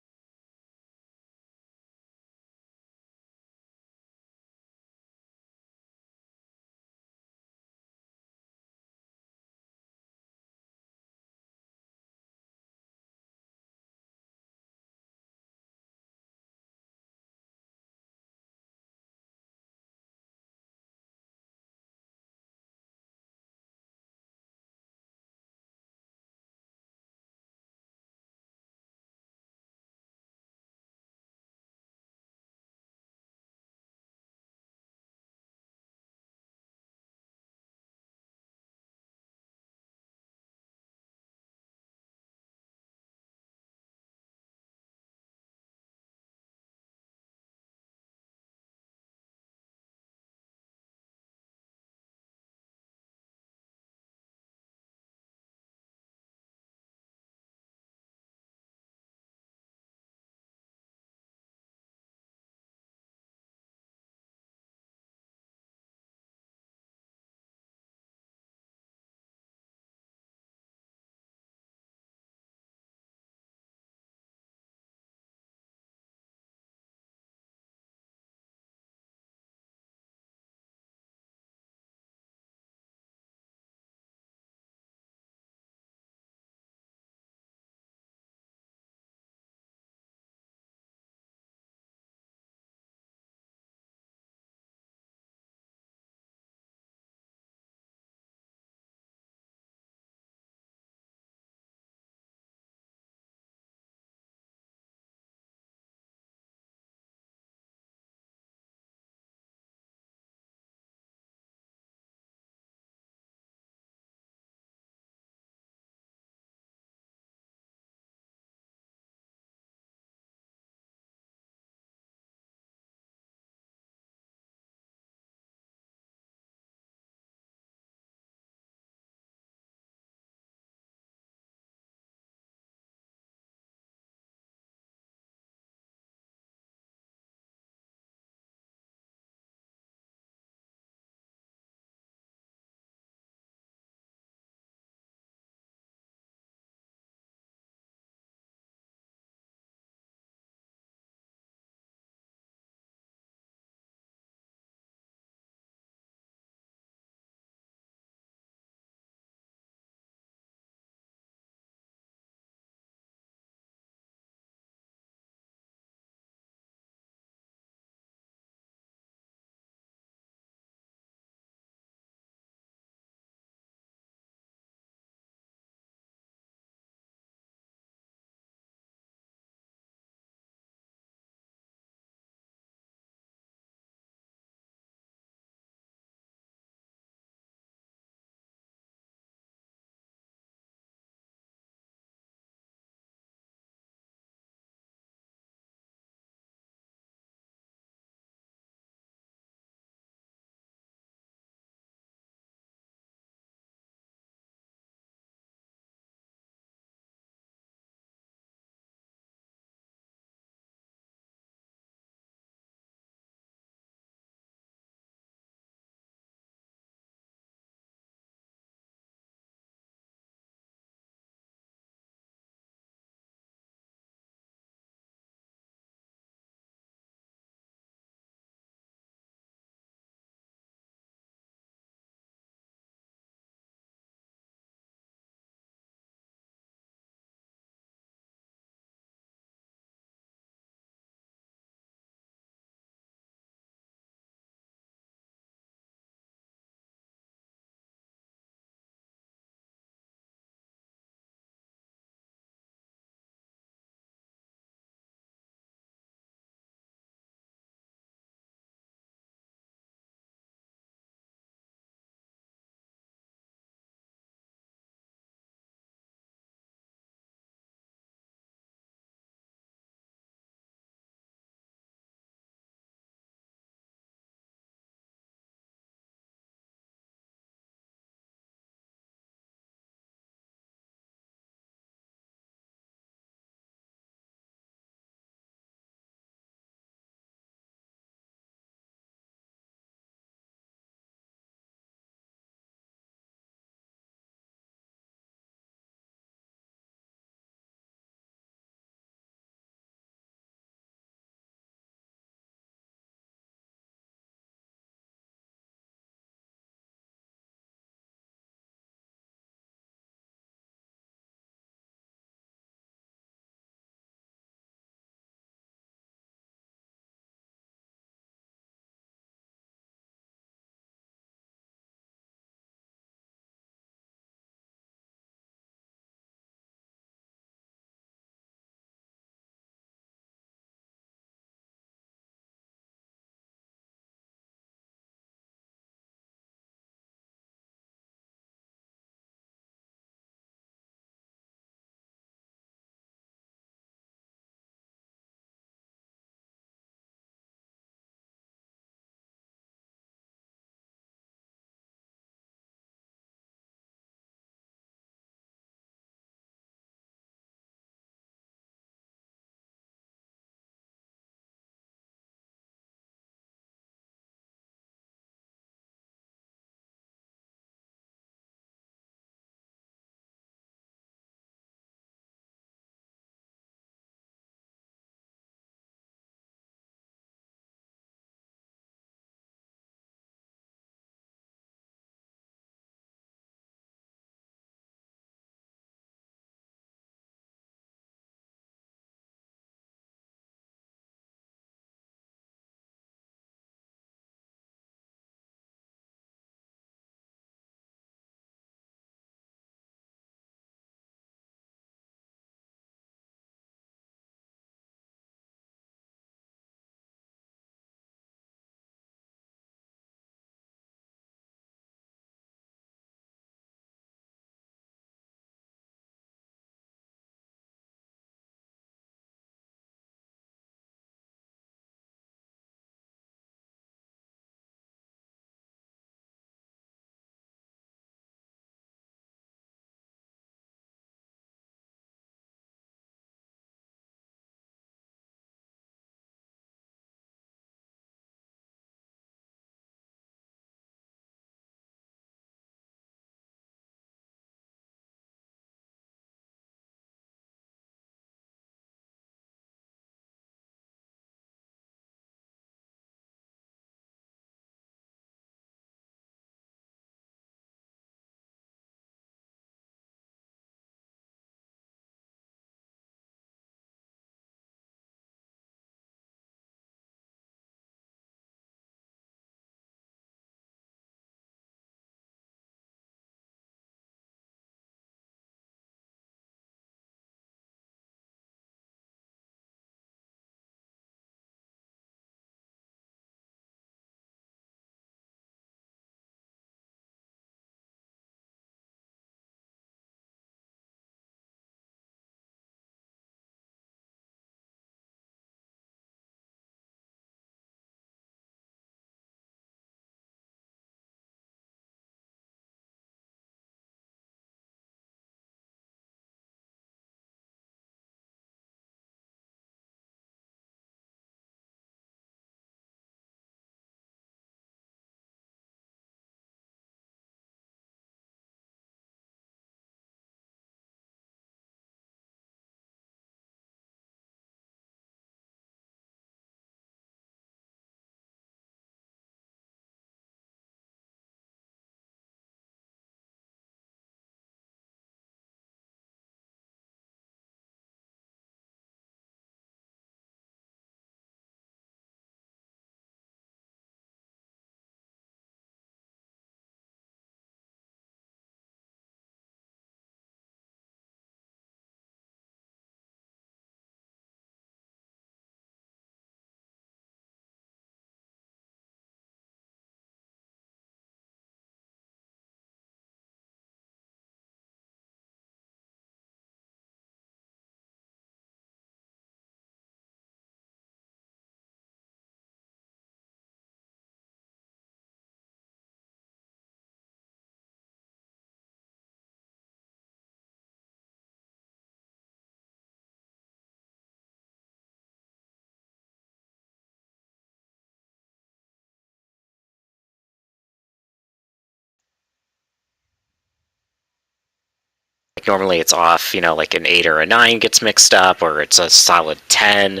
normally it's off, like an 8 or a 9 gets mixed up, or it's a solid 10.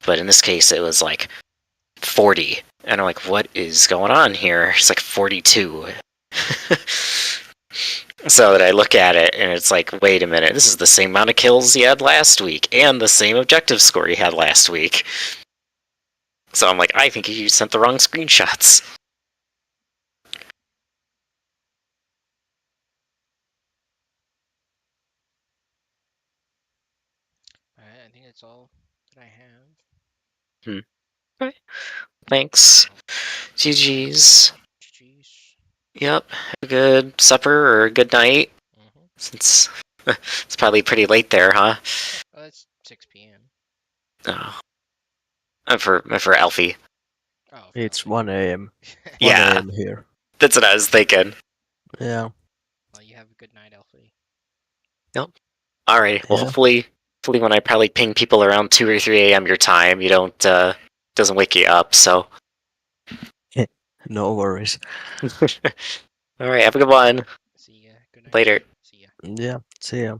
But in this case, it was like 40. And I'm like, what is going on here? It's like 42. So that I look at it, and it's like, wait a minute, this is the same amount of kills you had last week, and the same objective score you had last week. So I'm like, I think you sent the wrong screenshots. Alright, I think that's all that I have. Okay. Thanks. GG's. GG's. Yep. Have a good supper or a good night. Since it's probably pretty late there, huh? Oh, it's 6 p.m. Oh. For Alfie. Oh, It's 1 a.m. 1 Yeah. a.m. here. That's what I was thinking. Yeah. Well, you have a good night, Alfie. Yep. Alright. Well, Yeah. hopefully when I probably ping people around 2 or 3 a.m. your time, you don't doesn't wake you up. So. No worries. Alright. Have a good one. See ya. Good night. Later. See ya. Yeah. See ya.